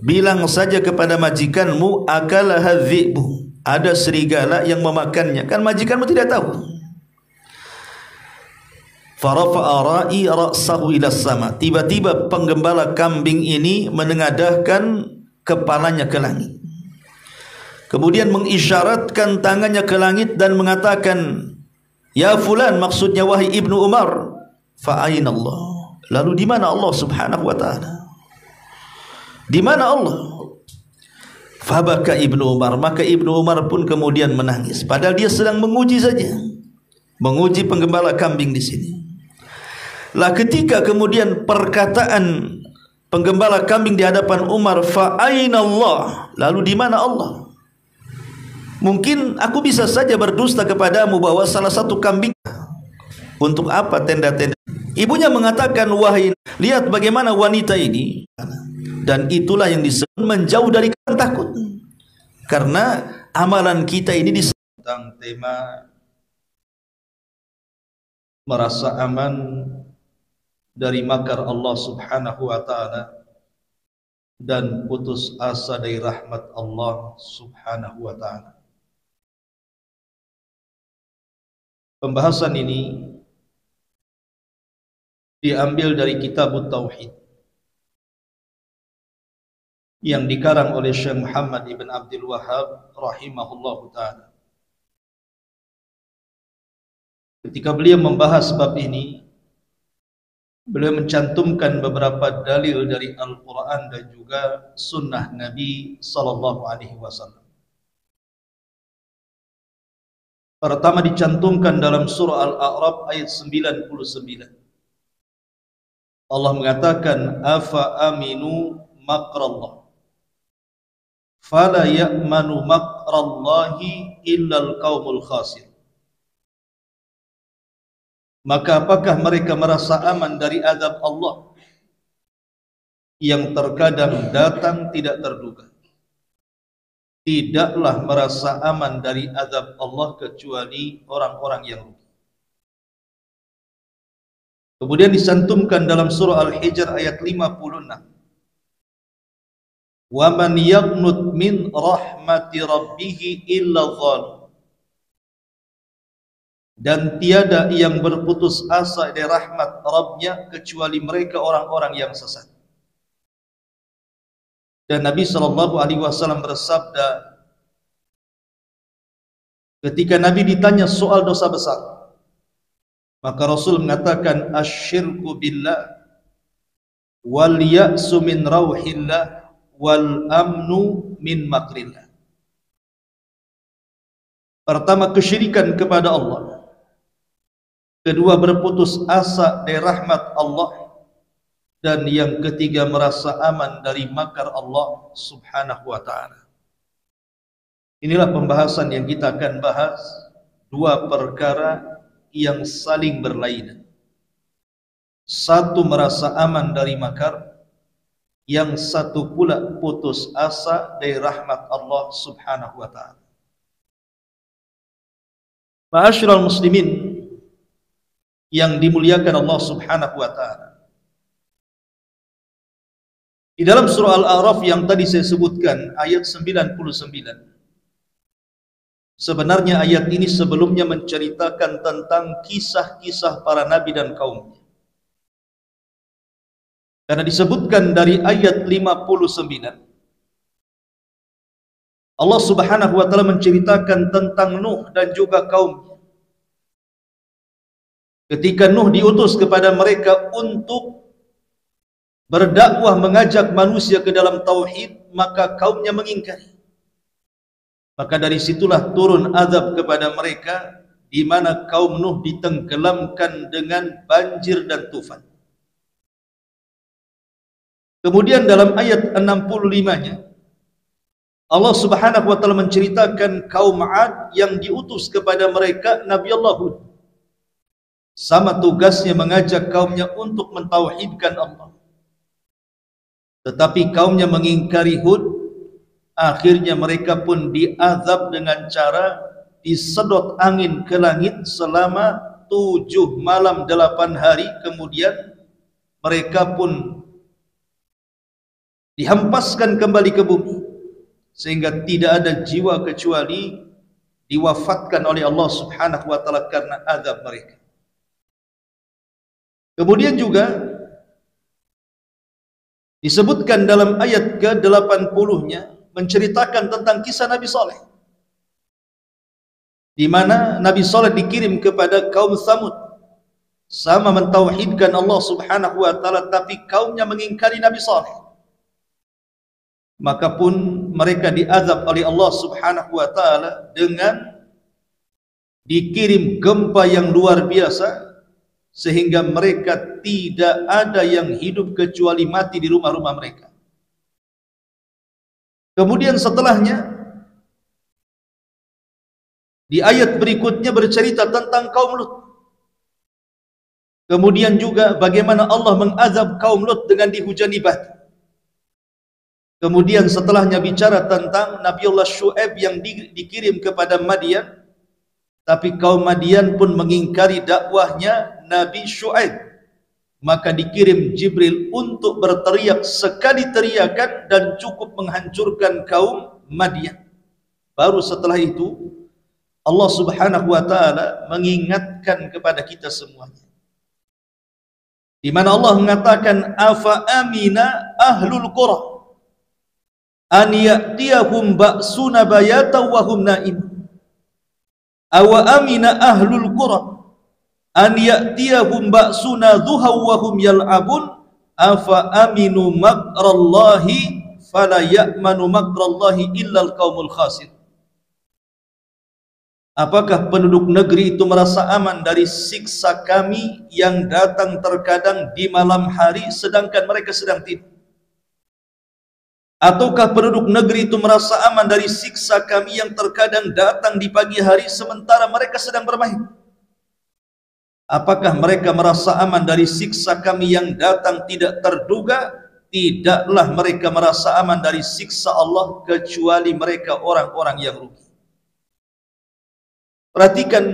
Bilang saja kepada majikanmu, akalaha dhi'bu, ada serigala yang memakannya. Kan majikanmu tidak tahu. Farafa'a ra'i ra'sahu ila sama. Tiba-tiba penggembala kambing ini menengadahkan kepalanya ke langit. Kemudian mengisyaratkan tangannya ke langit dan mengatakan, ya fulan, maksudnya wahai Ibnu Umar, fa'ain Allah. Lalu di mana Allah Subhanahu wa taala? Di mana Allah? Fabaka Ibnu Umar, maka Ibnu Umar pun kemudian menangis, padahal dia sedang menguji saja, menguji penggembala kambing di sini. Lah ketika kemudian perkataan penggembala kambing di hadapan Umar, fa'ain Allah, lalu di mana Allah? Mungkin aku bisa saja berdusta kepadamu bahwa salah satu kambing. Untuk apa tenda-tenda? Ibunya mengatakan, wahai, lihat bagaimana wanita ini. Dan itulah yang disebut menjauh dari takut. Karena amalan kita ini tentang tema merasa aman dari makar Allah Subhanahu wa taala dan putus asa dari rahmat Allah Subhanahu wa taala. Pembahasan ini diambil dari kitab Tauhid yang dikarang oleh Syekh Muhammad ibn Abdul Wahhab rahimahullahu ta'ala. Ketika beliau membahas bab ini, beliau mencantumkan beberapa dalil dari Al-Quran dan juga sunnah Nabi sallallahu alaihi wasallam. Pertama dicantumkan dalam surah Al-A'raf ayat 99. Allah mengatakan, afa aminu makrallah fala ya'manu makrallahi illal qaumul khasir. Maka apakah mereka merasa aman dari azab Allah yang terkadang datang tidak terduga? Tidaklah merasa aman dari azab Allah kecuali orang-orang yang rugi. Kemudian disantumkan dalam surah Al-Hijr ayat 56. wa man yaqnut min rahmati rabbih illa dhalim. Dan tiada yang berputus asa dari rahmat Rabbnya kecuali mereka orang-orang yang sesat. Dan Nabi SAW bersabda, ketika Nabi ditanya soal dosa besar, maka Rasul mengatakan, asyirku billah wal ya'su min rauhillah wal amnu min makrillah. Pertama, kesyirikan kepada Allah. Kedua, berputus asa dari rahmat Allah. Dan yang ketiga, merasa aman dari makar Allah subhanahu wa ta'ala. Inilah pembahasan yang kita akan bahas, dua perkara yang saling berlainan. Satu merasa aman dari makar, yang satu pula putus asa dari rahmat Allah subhanahu wa ta'ala. Ma'asyiral muslimin yang dimuliakan Allah subhanahu wa ta'ala, di dalam surah Al-A'raf yang tadi saya sebutkan, ayat 99, sebenarnya ayat ini sebelumnya menceritakan tentang kisah-kisah para nabi dan kaumnya. Karena disebutkan dari ayat 59, Allah subhanahu wa ta'ala menceritakan tentang Nuh dan juga kaumnya. Ketika Nuh diutus kepada mereka untuk berdakwah mengajak manusia ke dalam tauhid, maka kaumnya mengingkari. Maka dari situlah turun azab kepada mereka, di mana kaum Nuh ditenggelamkan dengan banjir dan tufan. Kemudian dalam ayat 65-nya Allah subhanahu wa ta'ala menceritakan kaum 'Ad yang diutus kepada mereka Nabi Allah Hud. Sama tugasnya mengajak kaumnya untuk mentauhidkan Allah. Tetapi kaumnya mengingkari Hud, akhirnya mereka pun diazab dengan cara disedot angin ke langit selama 7 malam 8 hari. Kemudian mereka pun dihempaskan kembali ke bumi, sehingga tidak ada jiwa kecuali diwafatkan oleh Allah subhanahu wa ta'ala karena azab mereka. Kemudian juga disebutkan dalam ayat ke-80-nya menceritakan tentang kisah Nabi Saleh, di mana Nabi Saleh dikirim kepada kaum Tsamud, sama mentauhidkan Allah subhanahu wa ta'ala, tapi kaumnya mengingkari Nabi Saleh. Maka pun mereka diazab oleh Allah subhanahu wa ta'ala dengan dikirim gempa yang luar biasa, sehingga mereka tidak ada yang hidup kecuali mati di rumah-rumah mereka. Kemudian setelahnya di ayat berikutnya bercerita tentang kaum Lut. Kemudian juga bagaimana Allah mengazab kaum Lut dengan dihujani batu. Kemudian setelahnya bicara tentang Nabiullah Syu'aib yang dikirim kepada Madian, tapi kaum Madian pun mengingkari dakwahnya Nabi Syu'aib. Maka dikirim Jibril untuk berteriak sekali teriakan dan cukup menghancurkan kaum Madian. Baru setelah itu Allah subhanahu wa ta'ala mengingatkan kepada kita semuanya, di mana Allah mengatakan, afa amina ahlul qura an ya'tiyahum ba'suna bayatan wa hum naim. Awa amina ahlul qura an ya'tiyahum ba'suna dhuhaw wa hum yal'abun. Afa aminu makrallahi fala ya'manu makrallahi illal qaumul khasir. Apakah penduduk negeri itu merasa aman dari siksa kami yang datang terkadang di malam hari sedangkan mereka sedang tidur? Ataukah penduduk negeri itu merasa aman dari siksa kami yang terkadang datang di pagi hari sementara mereka sedang bermain? Apakah mereka merasa aman dari siksa kami yang datang tidak terduga? Tidaklah mereka merasa aman dari siksa Allah kecuali mereka orang-orang yang rugi. Perhatikan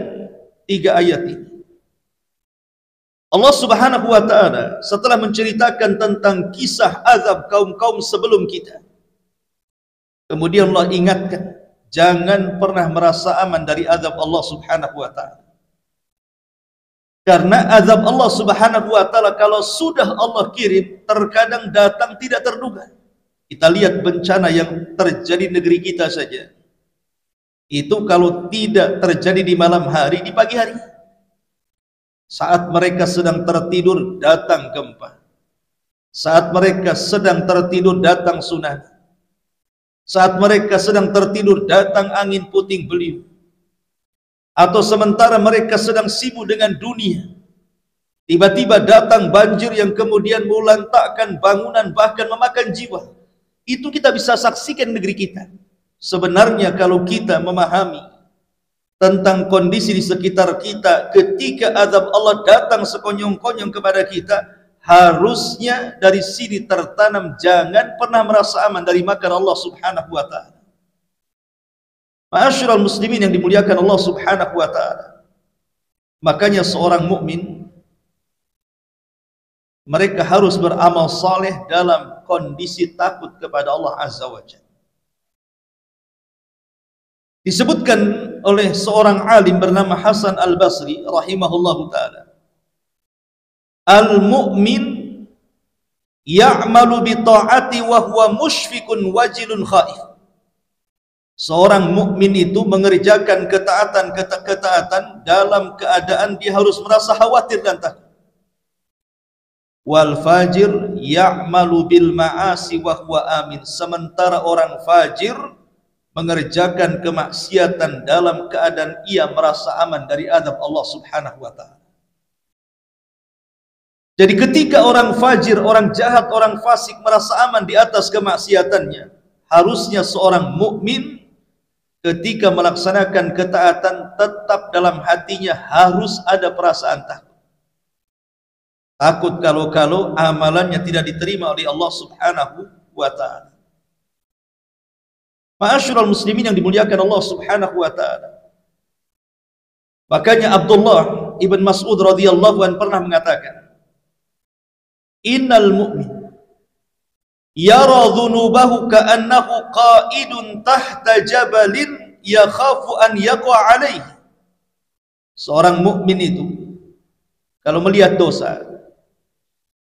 3 ayat ini. Allah subhanahu wa ta'ala setelah menceritakan tentang kisah azab kaum-kaum sebelum kita, Kemudian Allah ingatkan, jangan pernah merasa aman dari azab Allah Subhanahu wa taala. Karena azab Allah Subhanahu wa taala kalau sudah Allah kirim, terkadang datang tidak terduga. Kita lihat bencana yang terjadi di negeri kita saja. Itu kalau tidak terjadi di malam hari, di pagi hari. Saat mereka sedang tertidur, datang gempa. Saat mereka sedang tertidur, datang tsunami. Saat mereka sedang tertidur, datang angin puting beliung. Atau sementara mereka sedang sibuk dengan dunia, tiba-tiba datang banjir yang kemudian melantakkan bangunan, bahkan memakan jiwa. Itu kita bisa saksikan negeri kita. Sebenarnya kalau kita memahami tentang kondisi di sekitar kita, ketika azab Allah datang sekonyong-konyong kepada kita, harusnya dari sini tertanam, jangan pernah merasa aman dari makar Allah Subhanahu wa taala. Ma'asyiral muslimin yang dimuliakan Allah Subhanahu wa taala. Makanya seorang mukmin, mereka harus beramal saleh dalam kondisi takut kepada Allah Azza wa Jalla. Disebutkan oleh seorang alim bernama Hasan Al-Basri rahimahullahu taala, al-mu'min ya'malu bi ta'ati wa huwa musyfiqun wajilun khaif. Seorang mukmin itu mengerjakan ketaatan dalam keadaan dia harus merasa khawatir dan takut. Wal fajir ya'malu bil ma'asi wa huwa amin. Sementara orang fajir mengerjakan kemaksiatan dalam keadaan ia merasa aman dari azab Allah Subhanahu wa taala. Jadi ketika orang fajir, orang jahat, orang fasik merasa aman di atas kemaksiatannya, harusnya seorang mukmin ketika melaksanakan ketaatan tetap dalam hatinya harus ada perasaan takut. Takut kalau amalannya tidak diterima oleh Allah Subhanahu wa taala. Ma'asyiral muslimin yang dimuliakan Allah Subhanahu wa taala. Makanya Abdullah ibn Mas'ud radhiyallahu anhu pernah mengatakan, innal mu'min yara dhunubahu ka'annahu qa'idun tahta jabalin yakhafu an yaqa' alaihi. Seorang mukmin itu kalau melihat dosa,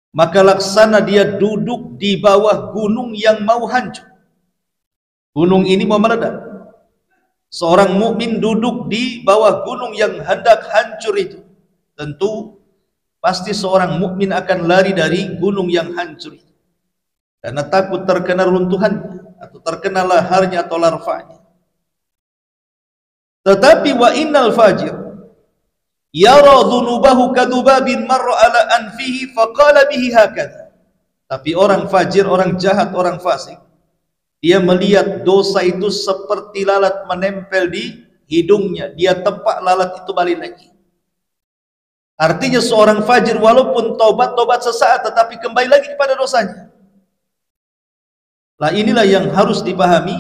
maka laksana dia duduk di bawah gunung yang mau hancur. Gunung ini mau meledak. Seorang mukmin duduk di bawah gunung yang hendak hancur itu. Tentu pasti seorang mukmin akan lari dari gunung yang hancur itu, karena takut terkena runtuhannya atau terkena laharnya atau larvanya. Tetapi wa innal fajir yara dhunubahu kadubabin marra ala anfihi faqala bihi hakadha. Tapi orang fajir, orang jahat, orang fasik, dia melihat dosa itu seperti lalat menempel di hidungnya, dia tepak lalat itu balik lagi. Artinya seorang fajir walaupun tobat sesaat tetapi kembali lagi kepada dosanya. Nah, inilah yang harus dipahami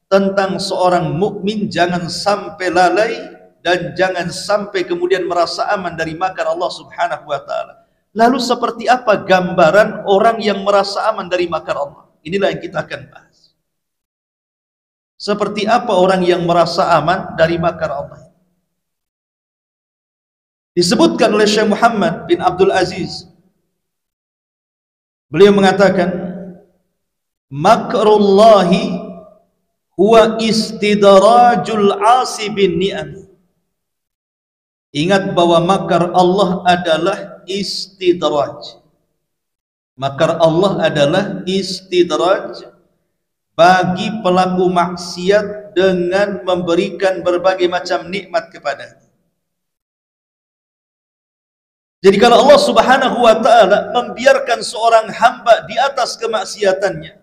tentang seorang mukmin, jangan sampai lalai dan jangan sampai kemudian merasa aman dari makar Allah Subhanahu wa taala. Lalu seperti apa gambaran orang yang merasa aman dari makar Allah? Inilah yang kita akan bahas. Seperti apa orang yang merasa aman dari makar Allah? Disebutkan oleh Syekh Muhammad bin Abdul Aziz, beliau mengatakan, makrullahi huwa istidrajul asi bin ni'am. Ingat bahwa makar Allah adalah istidraj. Makar Allah adalah istidraj bagi pelaku maksiat dengan memberikan berbagai macam nikmat kepadanya. Jadi kalau Allah Subhanahu wa taala membiarkan seorang hamba di atas kemaksiatannya,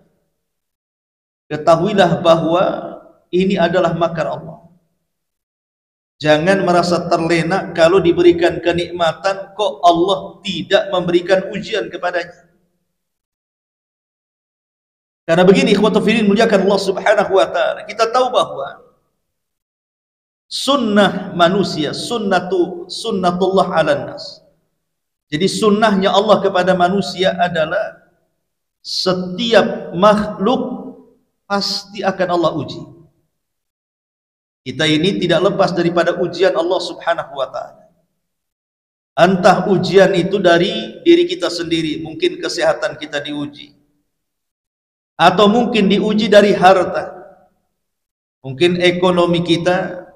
ketahuilah bahwa ini adalah makar Allah. Jangan merasa terlena kalau diberikan kenikmatan kok Allah tidak memberikan ujian kepadanya. Karena begini, ikhwatu fillah muliakan Allah Subhanahu wa taala, kita tahu bahwa sunnah manusia, sunnatullah 'alan nas. Jadi sunnahnya Allah kepada manusia adalah setiap makhluk pasti akan Allah uji. Kita ini tidak lepas daripada ujian Allah Subhanahu wa ta'ala. Entah ujian itu dari diri kita sendiri, mungkin kesehatan kita diuji, atau mungkin diuji dari harta. Mungkin ekonomi kita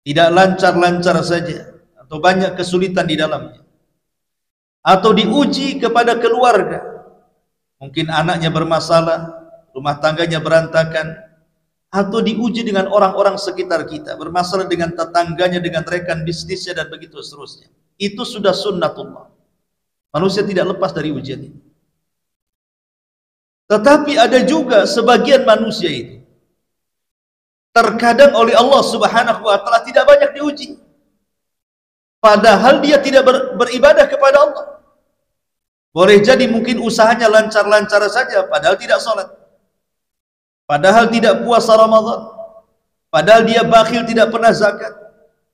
tidak lancar-lancar saja, atau banyak kesulitan di dalamnya. Atau diuji kepada keluarga, mungkin anaknya bermasalah, rumah tangganya berantakan. Atau diuji dengan orang-orang sekitar kita, bermasalah dengan tetangganya, dengan rekan bisnisnya, dan begitu seterusnya. Itu sudah sunnatullah. Manusia tidak lepas dari ujian ini. Tetapi ada juga sebagian manusia itu terkadang oleh Allah Subhanahu wa ta'ala tidak banyak diuji, padahal dia tidak beribadah kepada Allah. Boleh jadi mungkin usahanya lancar-lancar saja, padahal tidak sholat, padahal tidak puasa Ramadan, padahal dia bakhil, tidak pernah zakat,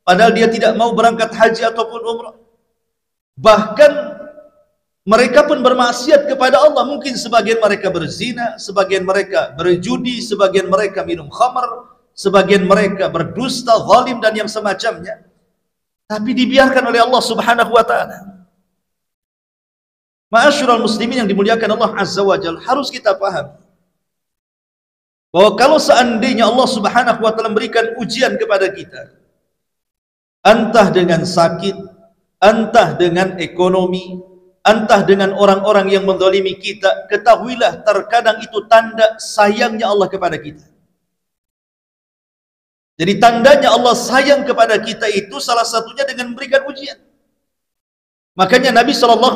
padahal dia tidak mau berangkat haji ataupun umrah. Bahkan mereka pun bermaksiat kepada Allah. Mungkin sebagian mereka berzina, sebagian mereka berjudi, sebagian mereka minum khamar, sebagian mereka berdusta, zalim, dan yang semacamnya. Tapi dibiarkan oleh Allah Subhanahu wa ta'ala. Ma'asyiral muslimin yang dimuliakan Allah Azza wa Jalla, harus kita paham bahwa kalau seandainya Allah Subhanahu wa ta'ala memberikan ujian kepada kita, entah dengan sakit, entah dengan ekonomi, entah dengan orang-orang yang menzalimi kita, ketahuilah terkadang itu tanda sayangnya Allah kepada kita. Jadi tandanya Allah sayang kepada kita itu salah satunya dengan memberikan ujian. Makanya Nabi SAW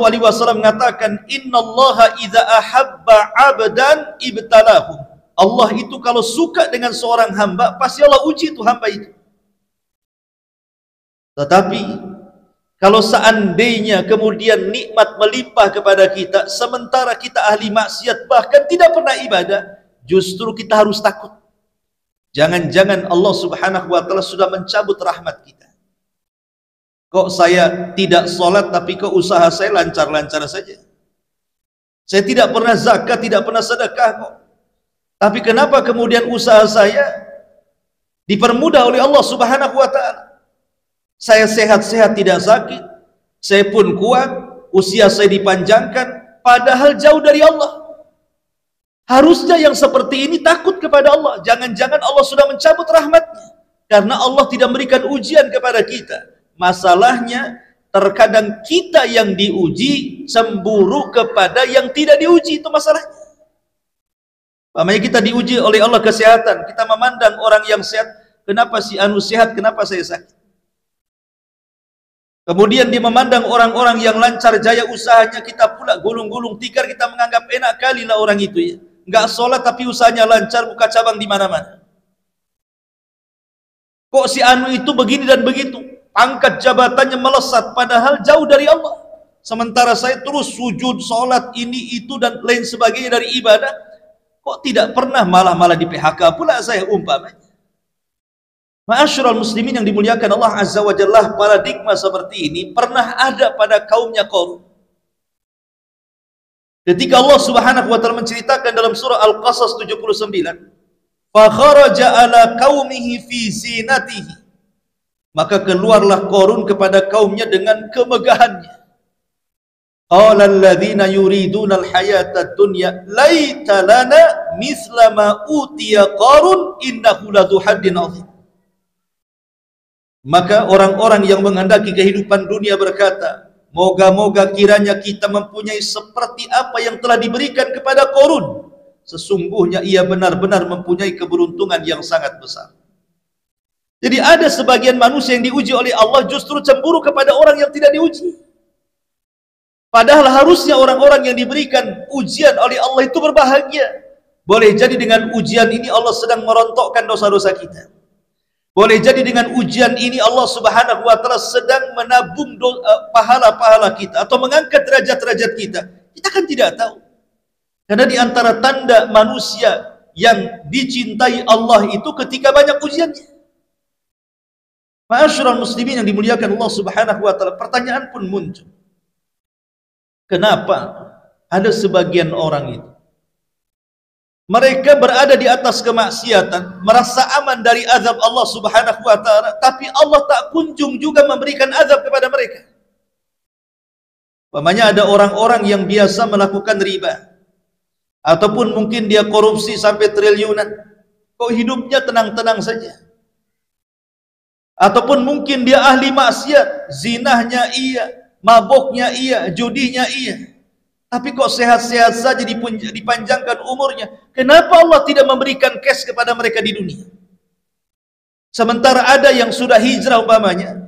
mengatakan, innallaha idza ahabba 'abdan ibtalahu. Allah itu kalau suka dengan seorang hamba, pasti Allah uji itu hamba itu. Tetapi kalau seandainya kemudian nikmat melimpah kepada kita, sementara kita ahli maksiat, bahkan tidak pernah ibadah, justru kita harus takut. Jangan-jangan Allah Subhanahu wa ta'ala sudah mencabut rahmat kita. Kok saya tidak sholat, tapi kok usaha saya lancar-lancar saja. Saya tidak pernah zakat, tidak pernah sedekah kok. Tapi kenapa kemudian usaha saya dipermudah oleh Allah Subhanahu wa ta'ala? Saya sehat-sehat, tidak sakit, saya pun kuat, usia saya dipanjangkan, padahal jauh dari Allah. Harusnya yang seperti ini takut kepada Allah. Jangan-jangan Allah sudah mencabut rahmatnya, karena Allah tidak memberikan ujian kepada kita. Masalahnya terkadang kita yang diuji cemburu kepada yang tidak diuji, itu masalahnya. Makanya kita diuji oleh Allah kesehatan, kita memandang orang yang sehat, kenapa si anu sehat, kenapa saya sakit? Kemudian dia memandang orang-orang yang lancar jaya usahanya, kita pula gulung-gulung tikar, kita menganggap enak kali lah orang itu ya. Enggak sholat tapi usahanya lancar, buka cabang di mana-mana. Kok si anu itu begini dan begitu, pangkat jabatannya melesat, padahal jauh dari Allah. Sementara saya terus sujud, sholat, ini, itu, dan lain sebagainya dari ibadah. Kok tidak pernah malah di PHK pula saya umpamanya. Ma'asyiral muslimin yang dimuliakan Allah Azza wa Jalla, paradigma seperti ini pernah ada pada kaumnya Qarun. Ketika Allah Subhanahu wa ta'ala menceritakan dalam surah Al-Qasas 79, fa kharaja ala qaumihi fi zinatihi, maka keluarlah Qarun kepada kaumnya dengan kemegahannya. Qala alladhina yuriduna al-hayata ad-dunya laita lana mithla ma utiya Qarun innahu ladzu haddin 'adzim. Maka orang-orang yang menghendaki kehidupan dunia berkata, moga-moga kiranya kita mempunyai seperti apa yang telah diberikan kepada Qarun. Sesungguhnya ia benar-benar mempunyai keberuntungan yang sangat besar. Jadi ada sebagian manusia yang diuji oleh Allah justru cemburu kepada orang yang tidak diuji. Padahal harusnya orang-orang yang diberikan ujian oleh Allah itu berbahagia. Boleh jadi dengan ujian ini Allah sedang merontokkan dosa-dosa kita. Boleh jadi dengan ujian ini Allah Subhanahu wa ta'ala sedang menabung pahala-pahala kita, atau mengangkat derajat-derajat kita. Kita kan tidak tahu. Karena di antara tanda manusia yang dicintai Allah itu ketika banyak ujiannya. Ma'asyiral muslimin yang dimuliakan Allah Subhanahu wa ta'ala, pertanyaan pun muncul. Kenapa ada sebagian orang itu mereka berada di atas kemaksiatan, merasa aman dari azab Allah Subhanahu wa taala, tapi Allah tak kunjung juga memberikan azab kepada mereka. Umpamanya ada orang-orang yang biasa melakukan riba, ataupun mungkin dia korupsi sampai triliunan, kok hidupnya tenang-tenang saja. Ataupun mungkin dia ahli maksiat, zinahnya iya, maboknya iya, judinya iya, tapi kok sehat-sehat saja, dipanjangkan umurnya. Kenapa Allah tidak memberikan cash kepada mereka di dunia? Sementara ada yang sudah hijrah umpamanya,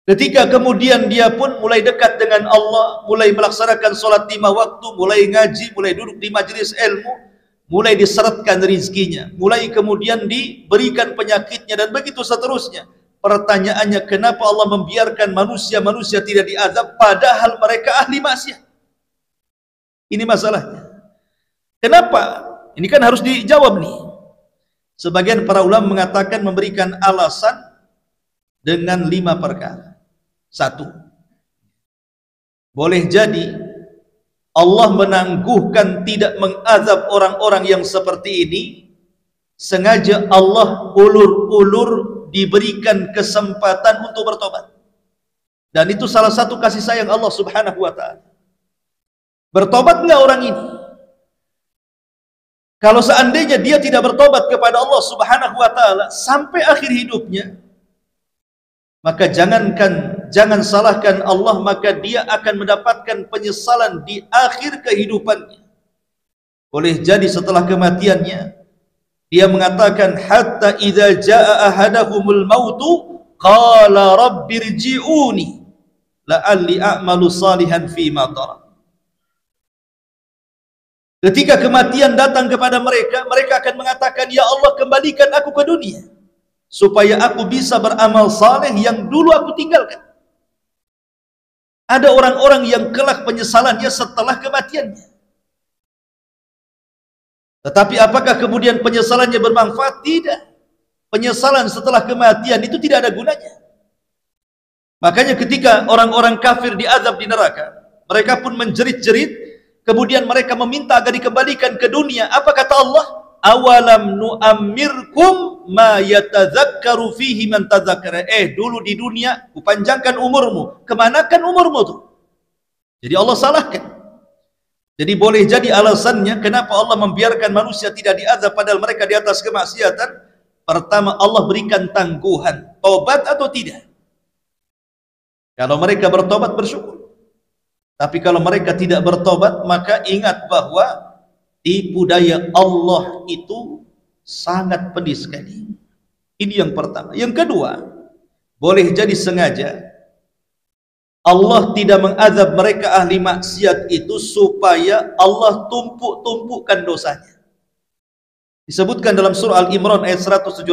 ketika kemudian dia pun mulai dekat dengan Allah, mulai melaksanakan sholat 5 waktu, mulai ngaji, mulai duduk di majelis ilmu, mulai diseretkan rizkinya, mulai kemudian diberikan penyakitnya, dan begitu seterusnya. Pertanyaannya, kenapa Allah membiarkan manusia tidak diazab padahal mereka ahli maksiat? Ini masalahnya. Kenapa? Ini kan harus dijawab nih. Sebagian para ulama mengatakan memberikan alasan dengan 5 perkara. 1, boleh jadi Allah menangguhkan tidak mengazab orang-orang yang seperti ini, sengaja Allah ulur-ulur diberikan kesempatan untuk bertobat. Dan itu salah satu kasih sayang Allah Subhanahu wa taala. Bertobat enggak orang ini? Kalau seandainya dia tidak bertobat kepada Allah Subhanahu wa taala sampai akhir hidupnya, maka jangan salahkan Allah, maka dia akan mendapatkan penyesalan di akhir kehidupannya. Boleh jadi setelah kematiannya dia mengatakan, hatta idza jaa ahadahumul mautu qala rabbirji'uni la'alli a'malu salihan fima tarak. Ketika kematian datang kepada mereka, mereka akan mengatakan, ya Allah, kembalikan aku ke dunia supaya aku bisa beramal saleh yang dulu aku tinggalkan. Ada orang-orang yang kelak penyesalannya setelah kematiannya. Tetapi apakah kemudian penyesalannya bermanfaat? Tidak. Penyesalan setelah kematian itu tidak ada gunanya. Makanya ketika orang-orang kafir diazab di neraka, mereka pun menjerit-jerit, kemudian mereka meminta agar dikembalikan ke dunia. Apa kata Allah? Awalam nu'ammirkum ma yatadzakkaru fihi man tadzakkara. Dulu di dunia kupanjangkan umurmu, kemanakan umurmu tuh? Jadi Allah salahkan. Jadi boleh jadi alasannya kenapa Allah membiarkan manusia tidak diazab padahal mereka di atas kemaksiatan. Pertama, Allah berikan tangguhan, tobat atau tidak. Kalau mereka bertobat, bersyukur. Tapi kalau mereka tidak bertobat, maka ingat bahwa tipu daya Allah itu sangat pedih sekali. Ini yang pertama. Yang kedua, boleh jadi sengaja Allah tidak mengazab mereka ahli maksiat itu supaya Allah tumpuk-tumpukkan dosanya. Disebutkan dalam surah Al-Imran ayat 178.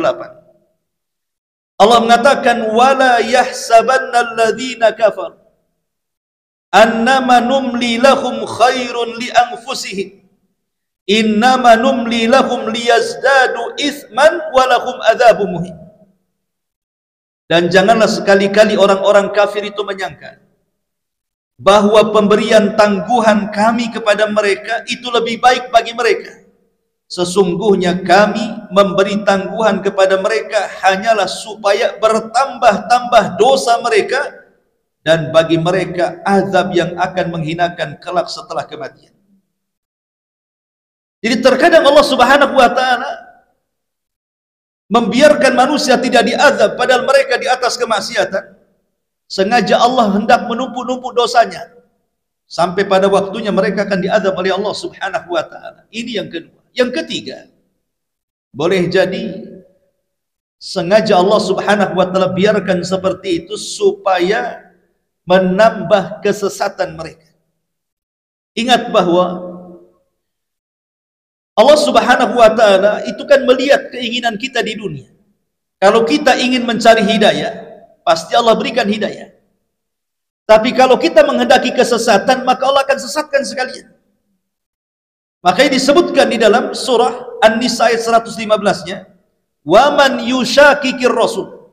Allah mengatakan, wala yahsabanna alladhina kafar annama numli lahum khairun li anfusihim innama numli lahum liyazdadu ithman walahum adzabun muhin. Dan janganlah sekali-kali orang-orang kafir itu menyangka bahwa pemberian tangguhan kami kepada mereka itu lebih baik bagi mereka. Sesungguhnya kami memberi tangguhan kepada mereka hanyalah supaya bertambah-tambah dosa mereka, dan bagi mereka azab yang akan menghinakan kelak setelah kematian. Jadi terkadang Allah Subhanahu wa taala membiarkan manusia tidak diazab padahal mereka di atas kemaksiatan. Sengaja Allah hendak menumpuk-numpuk dosanya sampai pada waktunya mereka akan diazab oleh Allah Subhanahu wa taala. Ini yang kedua. Yang ketiga, boleh jadi sengaja Allah Subhanahu wa taala biarkan seperti itu supaya menambah kesesatan mereka. Ingat bahwa Allah Subhanahu wa taala itu kan melihat keinginan kita di dunia. Kalau kita ingin mencari hidayah, pasti Allah berikan hidayah. Tapi kalau kita menghendaki kesesatan, maka Allah akan sesatkan sekalian. Makanya disebutkan di dalam surah An-Nisa ayat 115-nya, "Wa man yushakikir rasul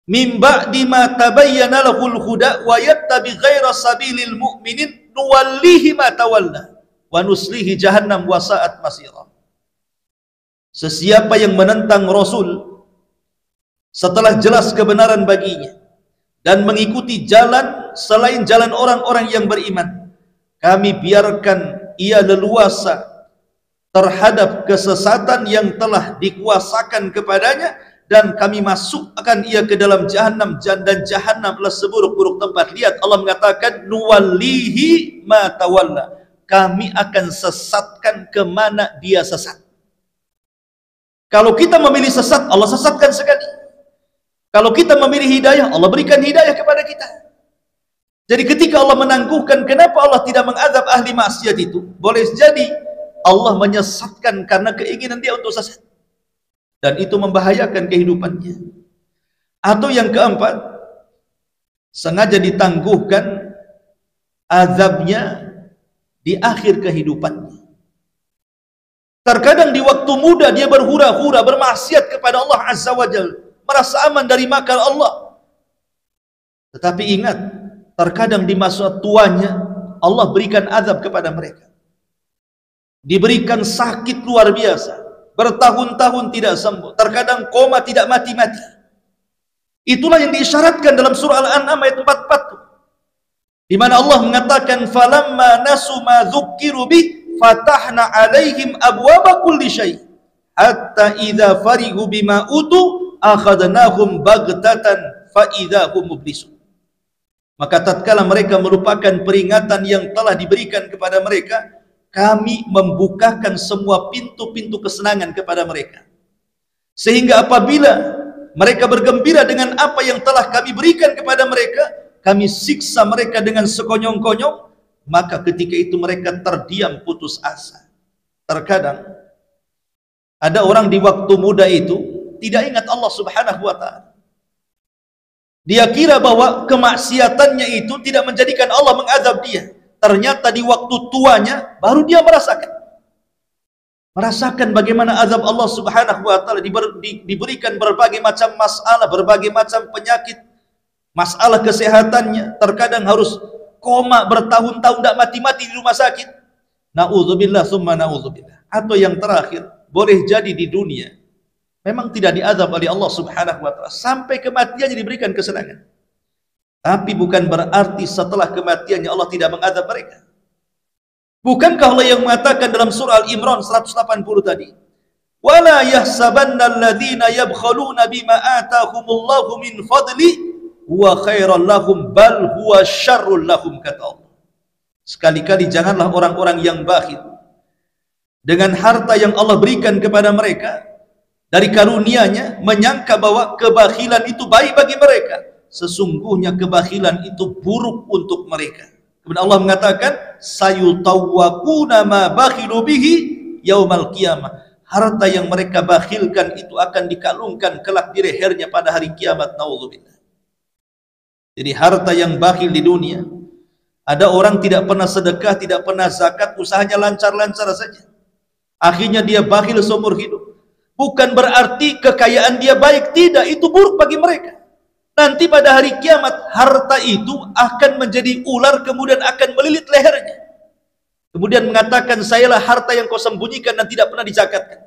min ba'di ma tabayyana lahul huda wa yattabi ghaira sabilil mu'minin nuwallihi ma tawalla wa nuslihi jahannam wa sa'at masira. Sesiapa yang menentang Rasul setelah jelas kebenaran baginya dan mengikuti jalan selain jalan orang-orang yang beriman, kami biarkan ia leluasa terhadap kesesatan yang telah dikuasakan kepadanya, dan kami masukkan ia ke dalam jahannam, dan jahannam adalah seburuk-buruk tempat. Lihat, Allah mengatakan nuwallihi ma tawalla, kami akan sesatkan kemana dia sesat. Kalau kita memilih sesat, Allah sesatkan sekali. Kalau kita memilih hidayah, Allah berikan hidayah kepada kita. Jadi ketika Allah menangguhkan, kenapa Allah tidak mengadab ahli maksiat itu? Boleh jadi Allah menyesatkan karena keinginan dia untuk sesat, dan itu membahayakan kehidupannya. Atau yang keempat, sengaja ditangguhkan azabnya di akhir kehidupannya. Terkadang di waktu muda dia berhura-hura bermaksiat kepada Allah Azza wa Jalla, merasa aman dari makar Allah. Tetapi ingat, terkadang di masa tuanya Allah berikan azab kepada mereka. Diberikan sakit luar biasa, bertahun-tahun tidak sembuh, terkadang koma tidak mati-mati. Itulah yang diisyaratkan dalam surah Al-An'am ayat 44, di mana Allah mengatakan falamma nasu ma dzukkiru bih fatahna alaihim abwaba kulli syai hatta idza farihu bima utu akhadnahum baghtatan fa idza hum mublisun. Maka tatkala mereka melupakan peringatan yang telah diberikan kepada mereka, kami membukakan semua pintu-pintu kesenangan kepada mereka, sehingga apabila mereka bergembira dengan apa yang telah kami berikan kepada mereka, kami siksa mereka dengan sekonyong-konyong. Maka ketika itu mereka terdiam putus asa. Terkadang ada orang di waktu muda itu tidak ingat Allah Subhanahu wa ta'ala. Dia kira bahwa kemaksiatannya itu tidak menjadikan Allah mengadab dia. Ternyata di waktu tuanya baru dia merasakan bagaimana azab Allah Subhanahu wa ta'ala. Diberikan berbagai macam masalah, berbagai macam penyakit, masalah kesehatannya, terkadang harus koma bertahun-tahun tidak mati-mati di rumah sakit. Na'udzubillah summa na'udzubillah. Atau yang terakhir, boleh jadi di dunia memang tidak diazab oleh Allah Subhanahu wa ta'ala, sampai kematiannya diberikan kesenangan. Tapi bukan berarti setelah kematiannya Allah tidak mengazab mereka. Bukankah Allah yang mengatakan dalam surah Al-Imran 180 tadi, wala yahsabanna alladhina yabkhaluna bima atahumullahu min fadli huwa khairan lahum bal huwa syarrul lahum, kata Allah. Sekali-kali janganlah orang-orang yang bakhil dengan harta yang Allah berikan kepada mereka dari karunia-Nya menyangka bahwa kebakhilan itu baik bagi mereka. Sesungguhnya kebakhilan itu buruk untuk mereka. Kemudian Allah mengatakan sayutawwaquna ma bakhilu bihi yaumal qiyamah. Harta yang mereka bakhilkan itu akan dikalungkan kelak di lehernya pada hari kiamat. Naudzubillah. Jadi harta yang bakhil di dunia, ada orang tidak pernah sedekah, tidak pernah zakat, usahanya lancar-lancar saja, akhirnya dia bakhil seumur hidup. Bukan berarti kekayaan dia baik, tidak, itu buruk bagi mereka. Nanti pada hari kiamat harta itu akan menjadi ular, kemudian akan melilit lehernya, kemudian mengatakan, sayalah harta yang kau sembunyikan dan tidak pernah dizakatkan.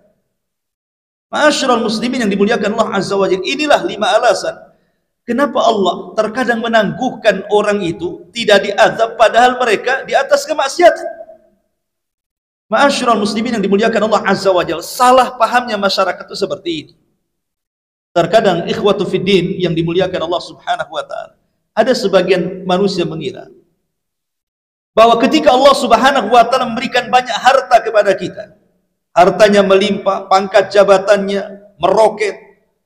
Ma'asyiral muslimin yang dimuliakan Allah Azza wa Jalla, inilah 5 alasan kenapa Allah terkadang menangguhkan orang itu tidak diazab padahal mereka di atas kemaksiatan. Ma'asyiral muslimin yang dimuliakan Allah Azza wa Jalla, salah pahamnya masyarakat itu seperti ini. Terkadang ikhwatu fiddin yang dimuliakan Allah Subhanahu wa ta'ala, ada sebagian manusia mengira bahwa ketika Allah Subhanahu wa ta'ala memberikan banyak harta kepada kita, hartanya melimpah, pangkat jabatannya meroket,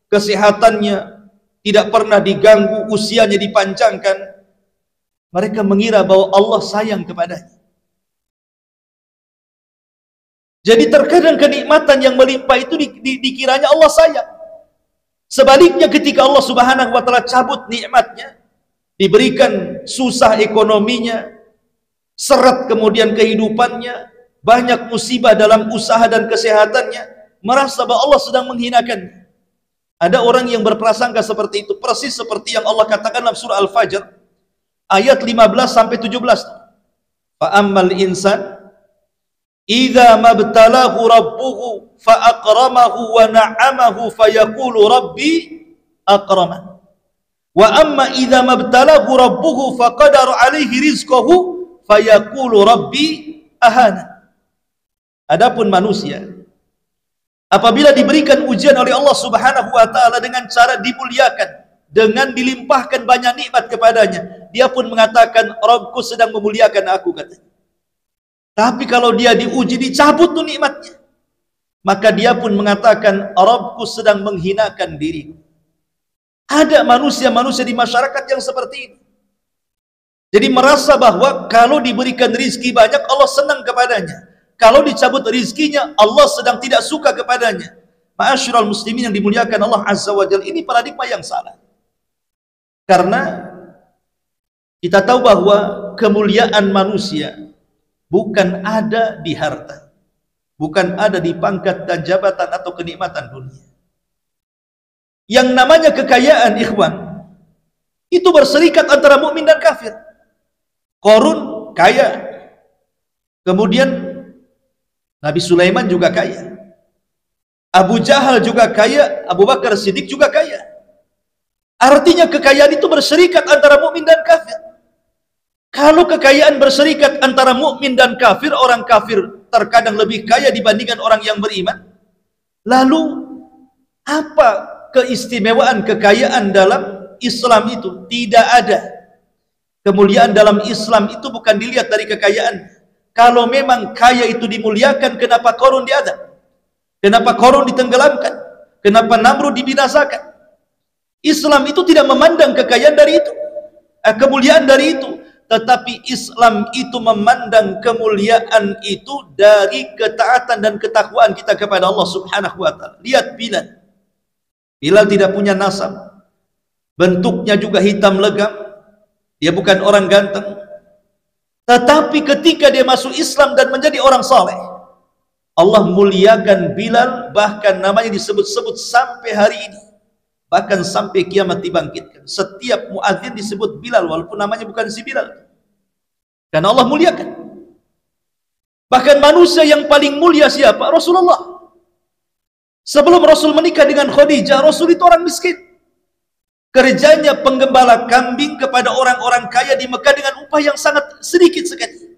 kesehatannya tidak pernah diganggu, usianya dipanjangkan, mereka mengira bahwa Allah sayang kepadanya. Jadi terkadang kenikmatan yang melimpah itu dikiranya Allah sayang. Sebaliknya ketika Allah Subhanahu wa ta'ala cabut nikmatnya, diberikan susah ekonominya, seret kemudian kehidupannya, banyak musibah dalam usaha dan kesehatannya, merasa bahwa Allah sedang menghinakannya. Ada orang yang berprasangka seperti itu, persis seperti yang Allah katakan dalam surah Al-Fajr ayat 15 sampai 17. Fa ammal insan idza mabtalahu rabbuhu fa akramahu wa na'amahu fayaqulu rabbi akraman. Wa amma idza mabtalahu rabbuhu faqadara alaihi rizqahu fayaqulu rabbi ahana. Adapun manusia apabila diberikan ujian oleh Allah Subhanahu wa taala dengan cara dimuliakan, dengan dilimpahkan banyak nikmat kepadanya, dia pun mengatakan Rabbku sedang memuliakan aku, katanya. Tapi kalau dia diuji, dicabut tuh nikmatnya, maka dia pun mengatakan Rabbku sedang menghinakan diriku. Ada manusia-manusia di masyarakat yang seperti ini. Jadi merasa bahwa kalau diberikan rizki banyak Allah senang kepadanya, kalau dicabut rizkinya Allah sedang tidak suka kepadanya. Ma'asyiral muslimin yang dimuliakan Allah Azza wa Jalla, ini paradigma yang salah. Karena kita tahu bahwa kemuliaan manusia bukan ada di harta, bukan ada di pangkat dan jabatan atau kenikmatan dunia. Yang namanya kekayaan, ikhwan, itu berserikat antara mukmin dan kafir. Qarun kaya, kemudian Nabi Sulaiman juga kaya, Abu Jahal juga kaya, Abu Bakar Siddiq juga kaya. Artinya kekayaan itu berserikat antara mukmin dan kafir. Kalau kekayaan berserikat antara mukmin dan kafir, orang kafir terkadang lebih kaya dibandingkan orang yang beriman. Lalu apa keistimewaan kekayaan dalam Islam itu? Tidak ada. Kemuliaan dalam Islam itu bukan dilihat dari kekayaan. Kalau memang kaya itu dimuliakan, kenapa Qarun diadab? Kenapa Qarun ditenggelamkan? Kenapa Namrud dibinasakan? Islam itu tidak memandang kekayaan dari itu, kemuliaan dari itu, tetapi Islam itu memandang kemuliaan itu dari ketaatan dan ketakwaan kita kepada Allah Subhanahu wa taala. Lihat Bilal. Bilal tidak punya nasab, bentuknya juga hitam legam, dia bukan orang ganteng. Tetapi ketika dia masuk Islam dan menjadi orang saleh, Allah muliakan Bilal, bahkan namanya disebut-sebut sampai hari ini, bahkan sampai kiamat dibangkitkan. Setiap muadzin disebut Bilal walaupun namanya bukan si Bilal, karena Allah muliakan. Bahkan manusia yang paling mulia siapa? Rasulullah. Sebelum Rasul menikah dengan Khadijah, Rasul itu orang miskin. Kerjanya penggembala kambing kepada orang-orang kaya di Mekah dengan upah yang sangat sedikit sekali.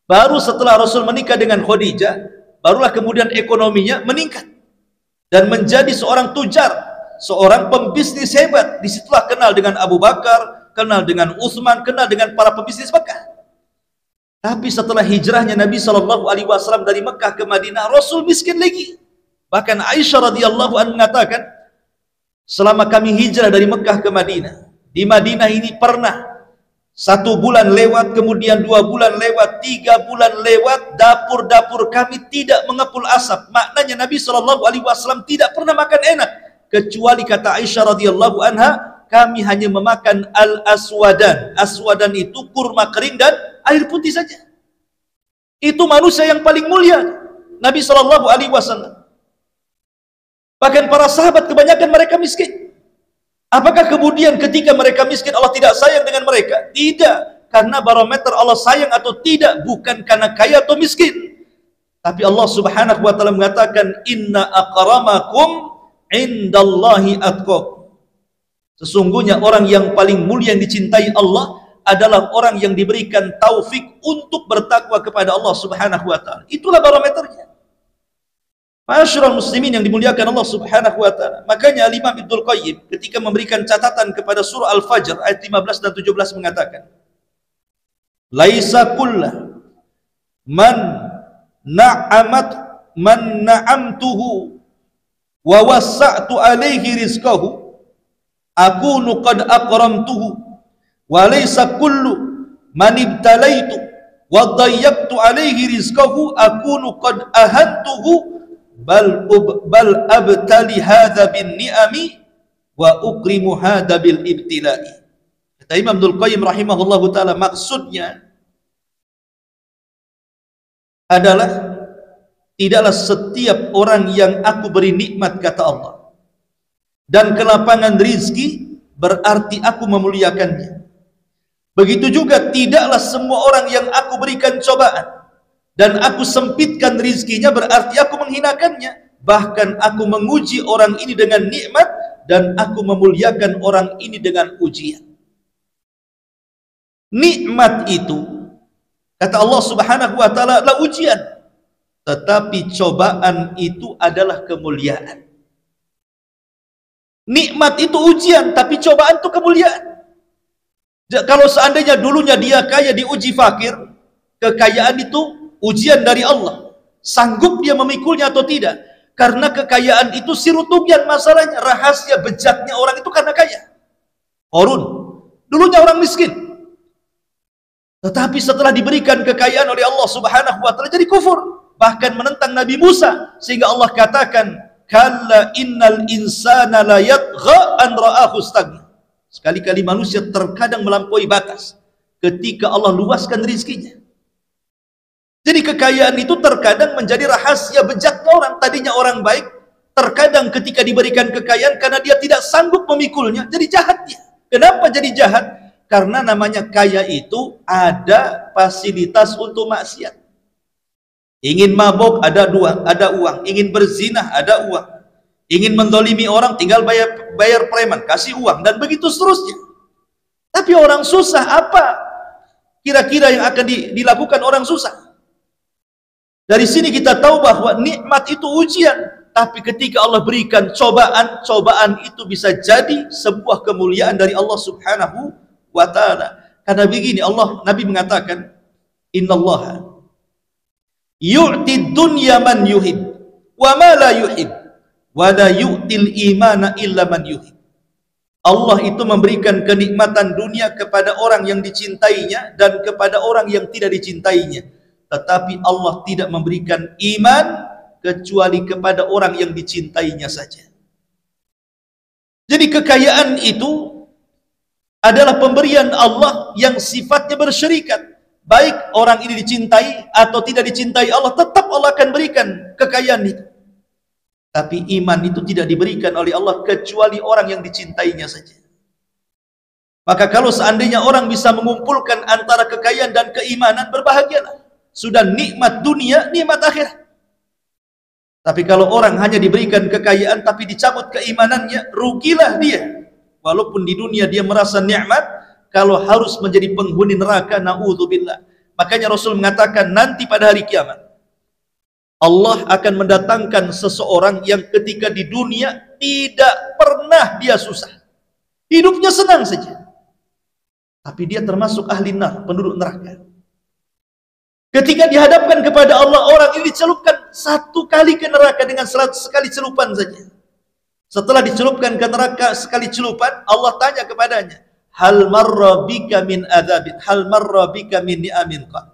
Baru setelah Rasul menikah dengan Khadijah, barulah kemudian ekonominya meningkat dan menjadi seorang tujar, seorang pembisnis hebat. Disitulah kenal dengan Abu Bakar, kenal dengan Utsman, kenal dengan para pembisnis Mekah. Tapi setelah hijrahnya Nabi SAW dari Mekah ke Madinah, Rasul miskin lagi. Bahkan Aisyah radhiyallahu anha mengatakan, selama kami hijrah dari Mekah ke Madinah, di Madinah ini pernah 1 bulan lewat, kemudian 2 bulan lewat, 3 bulan lewat, dapur-dapur kami tidak mengepul asap. Maknanya Nabi SAW tidak pernah makan enak, kecuali kata Aisyah radhiyallahu anha, kami hanya memakan al-aswadan. Aswadan itu kurma kering dan air putih saja. Itu manusia yang paling mulia, Nabi SAW. Bahkan para sahabat kebanyakan mereka miskin. Apakah kemudian ketika mereka miskin Allah tidak sayang dengan mereka? Tidak. Karena barometer Allah sayang atau tidak bukan karena kaya atau miskin, tapi Allah Subhanahu wa taala mengatakan inna akramakum indallahi atqakum. Sesungguhnya orang yang paling mulia yang dicintai Allah adalah orang yang diberikan taufik untuk bertakwa kepada Allah Subhanahu wa taala. Itulah barometernya. Ma'asyiral muslimin yang dimuliakan Allah Subhanahu wa taala. Makanya Imam Ibnul Qayyim ketika memberikan catatan kepada surah Al-Fajr ayat 15 dan 17 mengatakan, laisa kullu man na'amtuhu wa wassa'tu alaihi rizqahu akunu qad akramtuhu wa laisa kullu man ibtalaitu wa dayyaqtu alaihi rizqahu akunu qad ahantuhu bal abtali hadza bin ni'ami wa ukrimu hadza bil ibtila'i. Kata Imam Ibnul Qayyim rahimahullahu taala, maksudnya adalah tidaklah setiap orang yang aku beri nikmat, kata Allah, dan kelapangan rizki berarti aku memuliakannya. Begitu juga tidaklah semua orang yang aku berikan cobaan dan aku sempitkan rizkinya, berarti aku menghinakannya. Bahkan aku menguji orang ini dengan nikmat, dan aku memuliakan orang ini dengan ujian. Nikmat itu, kata Allah Subhanahu wa ta'ala, adalah ujian. Tetapi cobaan itu adalah kemuliaan. Nikmat itu ujian, tapi cobaan itu kemuliaan. Kalau seandainya dulunya dia kaya diuji fakir, kekayaan itu ujian dari Allah. Sanggup dia memikulnya atau tidak? Karena kekayaan itu sirutubian masalahnya. Rahasia bejaknya orang itu karena kaya. Qarun, dulunya orang miskin. Tetapi setelah diberikan kekayaan oleh Allah Subhanahu wa ta'ala, jadi kufur. Bahkan menentang Nabi Musa. Sehingga Allah katakan, kalla innal insana la yatgha an ra'ahu istaghna. Sekali-kali manusia terkadang melampaui batas ketika Allah luaskan rizkinya. Jadi kekayaan itu terkadang menjadi rahasia bejaknya orang. Tadinya orang baik, terkadang ketika diberikan kekayaan karena dia tidak sanggup memikulnya, jadi jahat dia. Kenapa jadi jahat? Karena namanya kaya itu ada fasilitas untuk maksiat. Ingin mabok ada uang, ingin berzina ada uang, ingin mendolimi orang tinggal bayar preman, kasih uang, dan begitu seterusnya. Tapi orang susah, apa kira-kira yang akan dilakukan orang susah? Dari sini kita tahu bahwa nikmat itu ujian, tapi ketika Allah berikan cobaan, cobaan itu bisa jadi sebuah kemuliaan dari Allah Subhanahu wa ta'ala. Karena begini, Nabi mengatakan, innallaha yu'ti dunya man yuhib wa ma la yuhib wa la yu'til imana illa man yuhib. Allah itu memberikan kenikmatan dunia kepada orang yang dicintainya dan kepada orang yang tidak dicintainya. Tetapi Allah tidak memberikan iman kecuali kepada orang yang dicintainya saja. Jadi kekayaan itu adalah pemberian Allah yang sifatnya bersyarikat. Baik orang ini dicintai atau tidak dicintai Allah, tetap Allah akan berikan kekayaan itu. Tapi iman itu tidak diberikan oleh Allah kecuali orang yang dicintainya saja. Maka kalau seandainya orang bisa mengumpulkan antara kekayaan dan keimanan, berbahagialah. Sudah nikmat dunia, nikmat akhirat. Tapi kalau orang hanya diberikan kekayaan tapi dicabut keimanannya, rugilah dia. Walaupun di dunia dia merasa nikmat, kalau harus menjadi penghuni neraka, na'udzubillah. Makanya Rasul mengatakan nanti pada hari kiamat Allah akan mendatangkan seseorang yang ketika di dunia tidak pernah dia susah, hidupnya senang saja, tapi dia termasuk ahli nar, penduduk neraka. Ketika dihadapkan kepada Allah, orang ini dicelupkan satu kali ke neraka dengan 100 kali celupan saja. Setelah dicelupkan ke neraka sekali celupan, Allah tanya kepadanya, hal marra bika min adzabin, hal marra bika min ni'amin qa.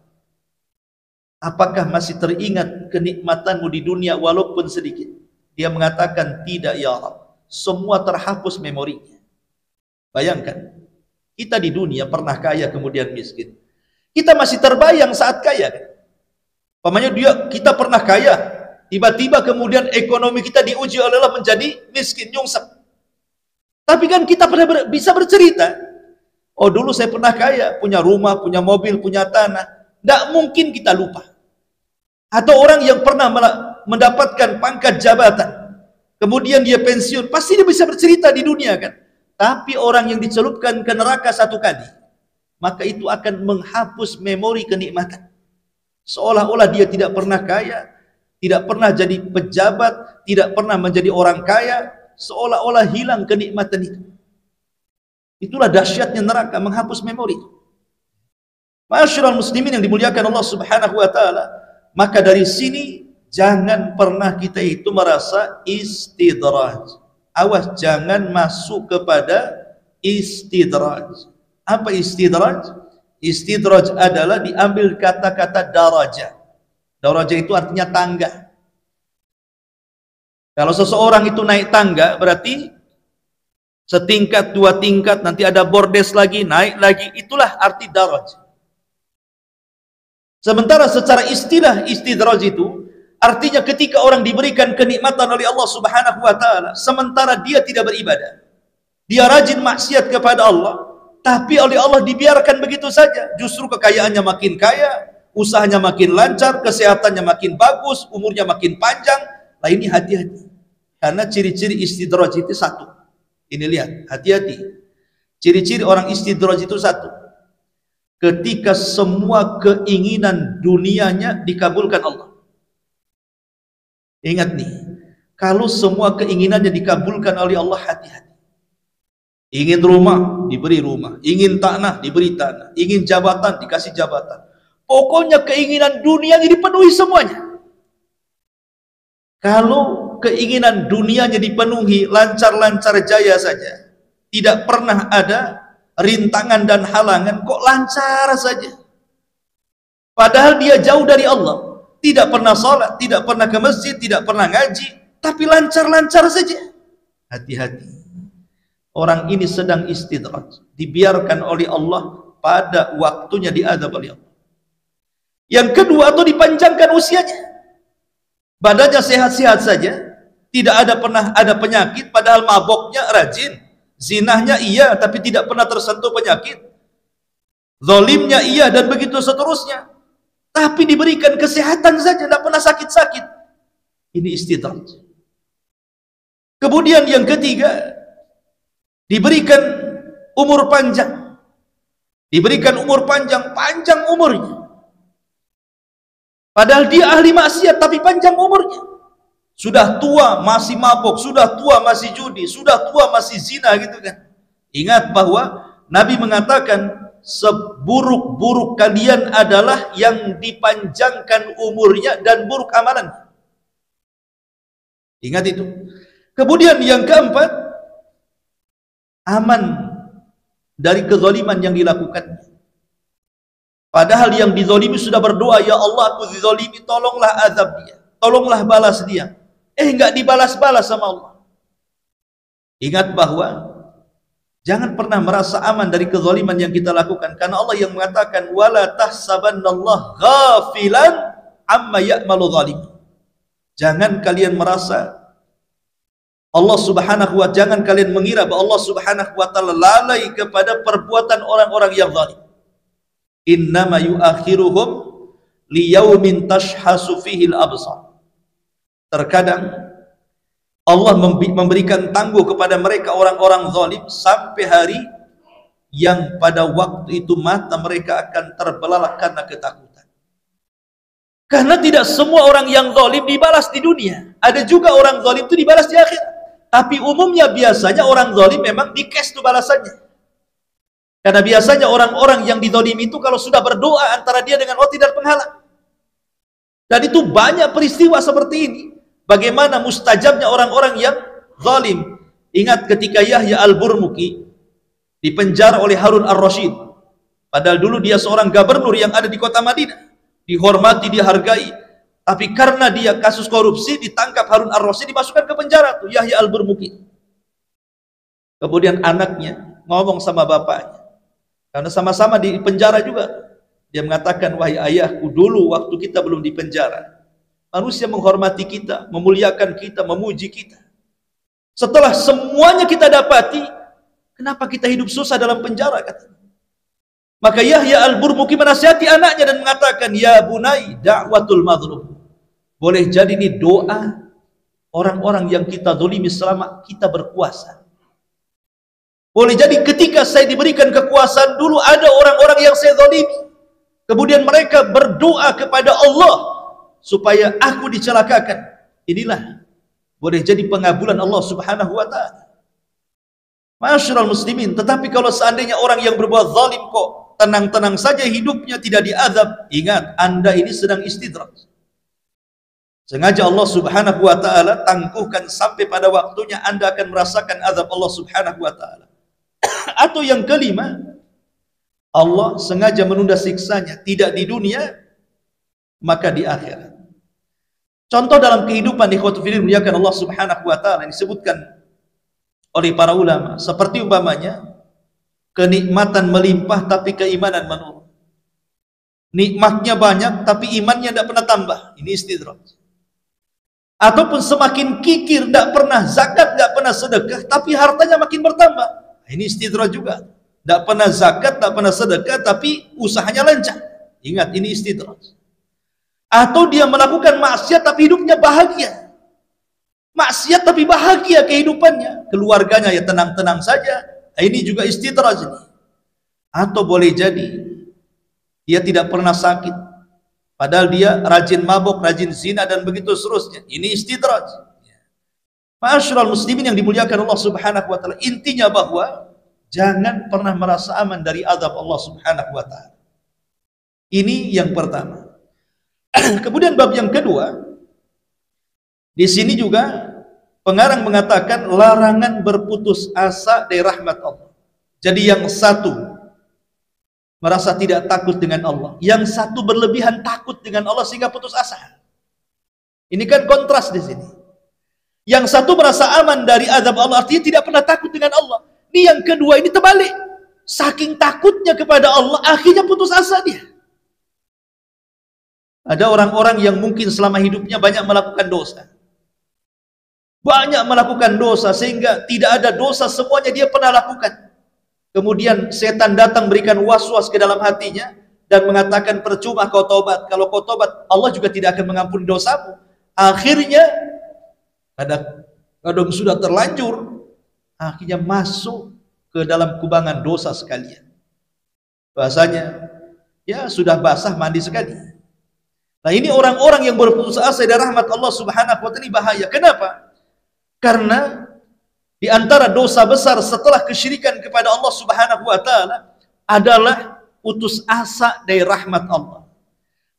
Apakah masih teringat kenikmatanmu di dunia walaupun sedikit? Dia mengatakan, tidak ya Allah. Semua terhapus memorinya. Bayangkan, kita di dunia pernah kaya kemudian miskin. Kita masih terbayang saat kaya. Pamannya kita pernah kaya, tiba-tiba kemudian ekonomi kita diuji oleh Allah menjadi miskin, nyungsep. Tapi kan kita pernah bisa bercerita, oh dulu saya pernah kaya, punya rumah, punya mobil, punya tanah. Tidak mungkin kita lupa. Atau orang yang pernah mendapatkan pangkat jabatan, kemudian dia pensiun, pasti dia bisa bercerita di dunia kan. Tapi orang yang dicelupkan ke neraka satu kali, maka itu akan menghapus memori kenikmatan. Seolah-olah dia tidak pernah kaya, tidak pernah jadi pejabat, tidak pernah menjadi orang kaya, seolah-olah hilang kenikmatan itu. Itulah dahsyatnya neraka, menghapus memori. Ma'asyiral muslimin yang dimuliakan Allah Subhanahu wa ta'ala, maka dari sini jangan pernah kita itu merasa istidraj. Awas, jangan masuk kepada istidraj. Apa istidraj? Istidraj adalah diambil kata-kata daraja. Daraja itu artinya tangga. Kalau seseorang itu naik tangga, berarti setingkat, dua tingkat, nanti ada bordes lagi, naik lagi. Itulah arti daraj. Sementara secara istilah istidraj itu artinya ketika orang diberikan kenikmatan oleh Allah Subhanahu wa ta'ala, sementara dia tidak beribadah, dia rajin maksiat kepada Allah, tapi oleh Allah dibiarkan begitu saja. Justru kekayaannya makin kaya, usahanya makin lancar, kesehatannya makin bagus, umurnya makin panjang. Nah ini hati-hati. Karena ciri-ciri istidraj itu satu. Ini lihat, hati-hati. Ciri-ciri orang istidraj itu satu. Ketika semua keinginan dunianya dikabulkan Allah. Ingat nih, kalau semua keinginannya dikabulkan oleh Allah, hati-hati. Ingin rumah, diberi rumah. Ingin tanah, diberi tanah. Ingin jabatan, dikasih jabatan. Pokoknya keinginan dunianya dipenuhi semuanya. Kalau keinginan dunianya dipenuhi, lancar-lancar jaya saja. Tidak pernah ada rintangan dan halangan, kok lancar saja. Padahal dia jauh dari Allah. Tidak pernah sholat, tidak pernah ke masjid, tidak pernah ngaji. Tapi lancar-lancar saja. Hati-hati. Orang ini sedang istidraj, dibiarkan oleh Allah pada waktunya diazab oleh Allah. Yang kedua, atau dipanjangkan usianya. Badannya sehat-sehat saja, tidak ada pernah ada penyakit, padahal maboknya rajin, zinahnya iya, tapi tidak pernah tersentuh penyakit, zalimnya iya, dan begitu seterusnya. Tapi diberikan kesehatan saja, tidak pernah sakit-sakit. Ini istidraj. Kemudian yang ketiga, diberikan umur panjang. Diberikan umur panjang, panjang umurnya. Padahal dia ahli maksiat, tapi panjang umurnya. Sudah tua masih mabuk, sudah tua masih judi, sudah tua masih zina, gitu kan. Ingat bahwa Nabi mengatakan, seburuk-buruk kalian adalah yang dipanjangkan umurnya dan buruk amalannya. Ingat itu. Kemudian yang keempat, aman dari kezaliman yang dilakukan. Padahal yang dizalimi sudah berdoa, ya Allah, aku dizalimi, tolonglah azab dia, tolonglah balas dia. Enggak dibalas-balas sama Allah. Ingat bahwa jangan pernah merasa aman dari kezaliman yang kita lakukan, karena Allah yang mengatakan, wala tahsabannallaha ghafilan amma ya'malu zalimun. Jangan kalian merasa Allah subhanahu wa ta'ala, jangan kalian mengira bahwa Allah subhanahu wa ta'ala lalai kepada perbuatan orang-orang yang zalim. Innama yuakhiruhum liyaumin tashhasu fihi al-absar. Terkadang Allah memberikan tangguh kepada mereka orang-orang zalim sampai hari yang pada waktu itu mata mereka akan terbelalak karena ketakutan. Karena tidak semua orang yang zalim dibalas di dunia. Ada juga orang zalim itu dibalas di akhirat. Tapi umumnya biasanya orang zalim memang di-cash itu balasannya. Karena biasanya orang-orang yang dizalimi itu kalau sudah berdoa antara dia dengan Allah tidak penghalang. Dan itu banyak peristiwa seperti ini. Bagaimana mustajabnya orang-orang yang zalim. Ingat ketika Yahya al-Burmuki dipenjara oleh Harun ar-Rasyid. Padahal dulu dia seorang gubernur yang ada di kota Madinah. Dihormati, dihargai. Tapi karena dia kasus korupsi, ditangkap Harun ar-Rasyid, dimasukkan ke penjara tuh Yahya al-Burmuki. Kemudian anaknya ngomong sama bapaknya. Karena sama-sama di penjara juga. Dia mengatakan, wahai ayahku, dulu waktu kita belum di penjara, manusia menghormati kita, memuliakan kita, memuji kita. Setelah semuanya kita dapati, kenapa kita hidup susah dalam penjara? Katanya. Maka Yahya al-Burmuki menasihati anaknya dan mengatakan, ya bunai da'watul mazlum. Boleh jadi ini doa orang-orang yang kita zalimi selama kita berkuasa. Boleh jadi ketika saya diberikan kekuasaan dulu ada orang-orang yang saya zalimi. Kemudian mereka berdoa kepada Allah supaya aku dicelakakan. Inilah boleh jadi pengabulan Allah subhanahu wa ta'ala. Ma'asyiral muslimin, tetapi kalau seandainya orang yang berbuat zalim kok tenang-tenang saja hidupnya tidak diazab, ingat Anda ini sedang istidraj. Sengaja Allah subhanahu wa ta'ala tangguhkan sampai pada waktunya Anda akan merasakan azab Allah subhanahu wa ta'ala. Atau yang kelima, Allah sengaja menunda siksanya, tidak di dunia maka di akhirat. Contoh dalam kehidupan ikhwatu fillah muliakan Allah subhanahu wa ta'ala yang disebutkan oleh para ulama, seperti umpamanya kenikmatan melimpah tapi keimanan menurun. Nikmatnya banyak tapi imannya tidak pernah tambah, ini istidraj. Ataupun semakin kikir, tidak pernah zakat, tidak pernah sedekah, tapi hartanya makin bertambah. Ini istidraj juga. Tidak pernah zakat, tidak pernah sedekah, tapi usahanya lancar. Ingat, ini istidraj. Atau dia melakukan maksiat tapi hidupnya bahagia. Maksiat tapi bahagia kehidupannya. Keluarganya ya tenang-tenang saja. Ini juga istidraj ini. Atau boleh jadi dia tidak pernah sakit. Padahal dia rajin mabuk, rajin zina dan begitu seterusnya. Ini istidraj. Ma'asyiral muslimin yang dimuliakan Allah Subhanahu wa taala, intinya bahwa jangan pernah merasa aman dari azab Allah Subhanahu wa taala. Ini yang pertama. Kemudian bab yang kedua, di sini juga pengarang mengatakan larangan berputus asa dari rahmat Allah. Jadi yang satu merasa tidak takut dengan Allah, yang satu berlebihan takut dengan Allah sehingga putus asa. Ini kan kontras di sini. Yang satu merasa aman dari azab Allah, artinya tidak pernah takut dengan Allah. Ini yang kedua, ini terbalik. Saking takutnya kepada Allah, akhirnya putus asa dia. Ada orang-orang yang mungkin selama hidupnya banyak melakukan dosa. Banyak melakukan dosa sehingga tidak ada dosa semuanya dia pernah lakukan. Kemudian setan datang berikan was-was ke dalam hatinya dan mengatakan percuma kau tobat. Kalau kau tobat, Allah juga tidak akan mengampuni dosamu. Akhirnya kadang sudah terlanjur, akhirnya masuk ke dalam kubangan dosa sekalian. Bahasanya, ya sudah basah mandi sekali. Nah ini orang-orang yang berputus asa dari rahmat Allah Subhanahu wa taala bahaya. Kenapa? Karena di antara dosa besar setelah kesyirikan kepada Allah Subhanahu wa taala adalah putus asa dari rahmat Allah.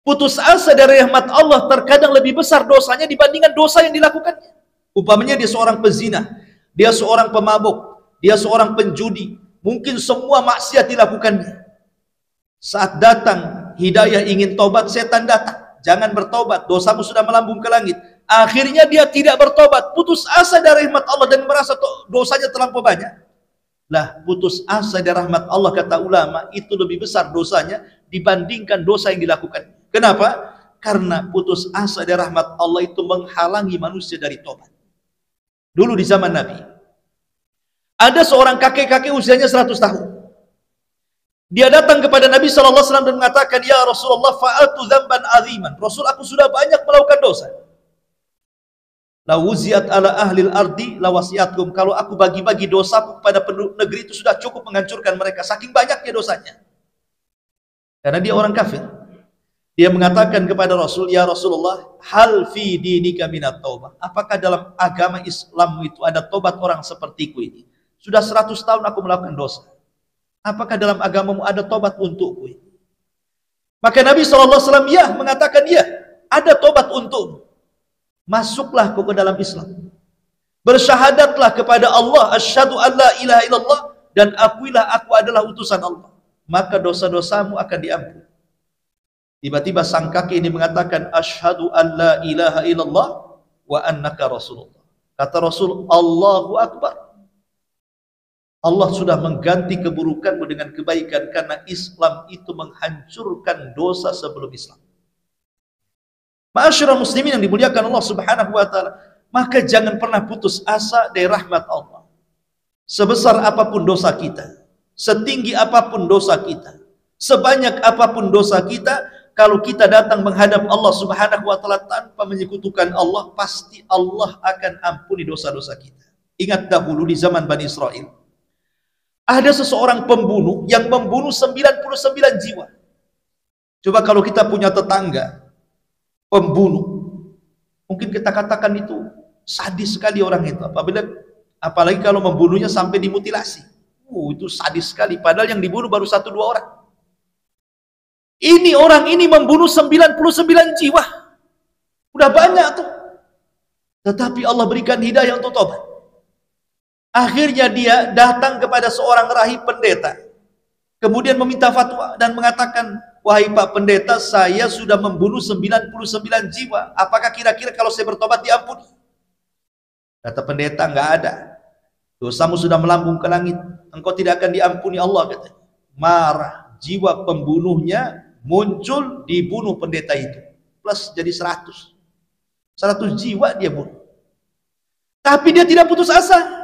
Putus asa dari rahmat Allah terkadang lebih besar dosanya dibandingkan dosa yang dilakukannya. Umpamanya dia seorang pezina, dia seorang pemabuk, dia seorang penjudi, mungkin semua maksiat dilakukannya. Saat datang hidayah ingin tobat, setan datang. Jangan bertobat, dosamu sudah melambung ke langit. Akhirnya dia tidak bertobat, putus asa dari rahmat Allah dan merasa dosanya terlampau banyak. Lah, putus asa dari rahmat Allah, kata ulama, itu lebih besar dosanya dibandingkan dosa yang dilakukan. Kenapa? Karena putus asa dari rahmat Allah itu menghalangi manusia dari tobat. Dulu di zaman Nabi, ada seorang kakek-kakek usianya 100 tahun. Dia datang kepada Nabi SAW dan mengatakan, ya Rasulullah, fa'altu dzamban aziman. Rasul, aku sudah banyak melakukan dosa. La wuziat ala ahlil ardi la wasiatkum. Kalau aku bagi-bagi dosaku kepada penduduk negeri itu sudah cukup menghancurkan mereka. Saking banyaknya dosanya. Karena dia orang kafir. Dia mengatakan kepada Rasul, ya Rasulullah, hal fi dinika minat taubah. Apakah dalam agama Islammu itu ada tobat orang sepertiku ini? Sudah 100 tahun aku melakukan dosa. Apakah dalam agamamu ada tobat untukku? Maka Nabi SAW ya mengatakan ya, ada tobat untukmu. Masuklah kau ke dalam Islam. Bersyahadatlah kepada Allah, asyhadu an la ilaha illallah, dan akuilah aku adalah utusan Allah. Maka dosa-dosamu akan diampuni. Tiba-tiba sang kakek ini mengatakan, asyhadu an la ilaha illallah wa annaka Rasulullah. Kata Rasul, Allahu Akbar. Allah sudah mengganti keburukanmu dengan kebaikan karena Islam itu menghancurkan dosa sebelum Islam. Ma'asyiral muslimin yang dimuliakan Allah Subhanahu wa taala, maka jangan pernah putus asa dari rahmat Allah. Sebesar apapun dosa kita, setinggi apapun dosa kita, sebanyak apapun dosa kita, kalau kita datang menghadap Allah Subhanahu wa taala tanpa menyekutukan Allah, pasti Allah akan ampuni dosa-dosa kita. Ingat dahulu di zaman Bani Israel, ada seseorang pembunuh yang membunuh 99 jiwa. Coba kalau kita punya tetangga pembunuh, mungkin kita katakan itu sadis sekali orang itu. Apalagi kalau membunuhnya sampai dimutilasi. Itu sadis sekali. Padahal yang dibunuh baru 1-2 orang. Ini orang ini membunuh 99 jiwa. Udah banyak tuh. Tetapi Allah berikan hidayah untuk tobat. Akhirnya dia datang kepada seorang rahib pendeta. Kemudian meminta fatwa dan mengatakan, wahai Pak Pendeta, saya sudah membunuh 99 jiwa. Apakah kira-kira kalau saya bertobat diampuni? Kata pendeta, enggak ada. Dosamu sudah melambung ke langit. Engkau tidak akan diampuni Allah, katanya. Marah. Jiwa pembunuhnya muncul, dibunuh pendeta itu. Plus jadi 100. 100 jiwa dia bunuh. Tapi dia tidak putus asa.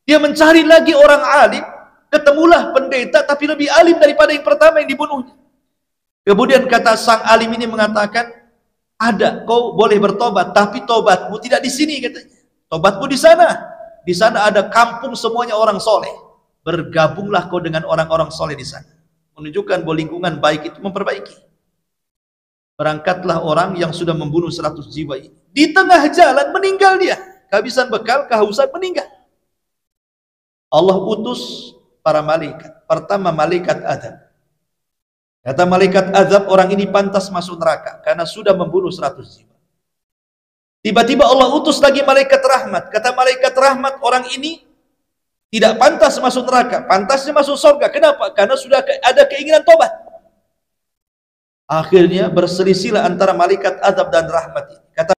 Dia mencari lagi orang alim, ketemulah pendeta tapi lebih alim daripada yang pertama yang dibunuhnya. Kemudian kata sang alim ini mengatakan, ada, kau boleh bertobat, tapi tobatmu tidak di sini katanya. Tobatmu di sana. Di sana ada kampung semuanya orang soleh. Bergabunglah kau dengan orang-orang soleh di sana. Menunjukkan bahwa lingkungan baik itu memperbaiki. Berangkatlah orang yang sudah membunuh 100 jiwa ini. Di tengah jalan meninggal dia. Kehabisan bekal, kehausan, meninggal. Allah utus para malaikat. Pertama malaikat Adam. Kata malaikat azab, orang ini pantas masuk neraka karena sudah membunuh 100 jiwa. Tiba-tiba Allah utus lagi malaikat rahmat. Kata malaikat rahmat, orang ini tidak pantas masuk neraka, pantasnya masuk surga. Kenapa? Karena sudah ada keinginan tobat. Akhirnya berselisihlah antara malaikat azab dan rahmat ini. Kata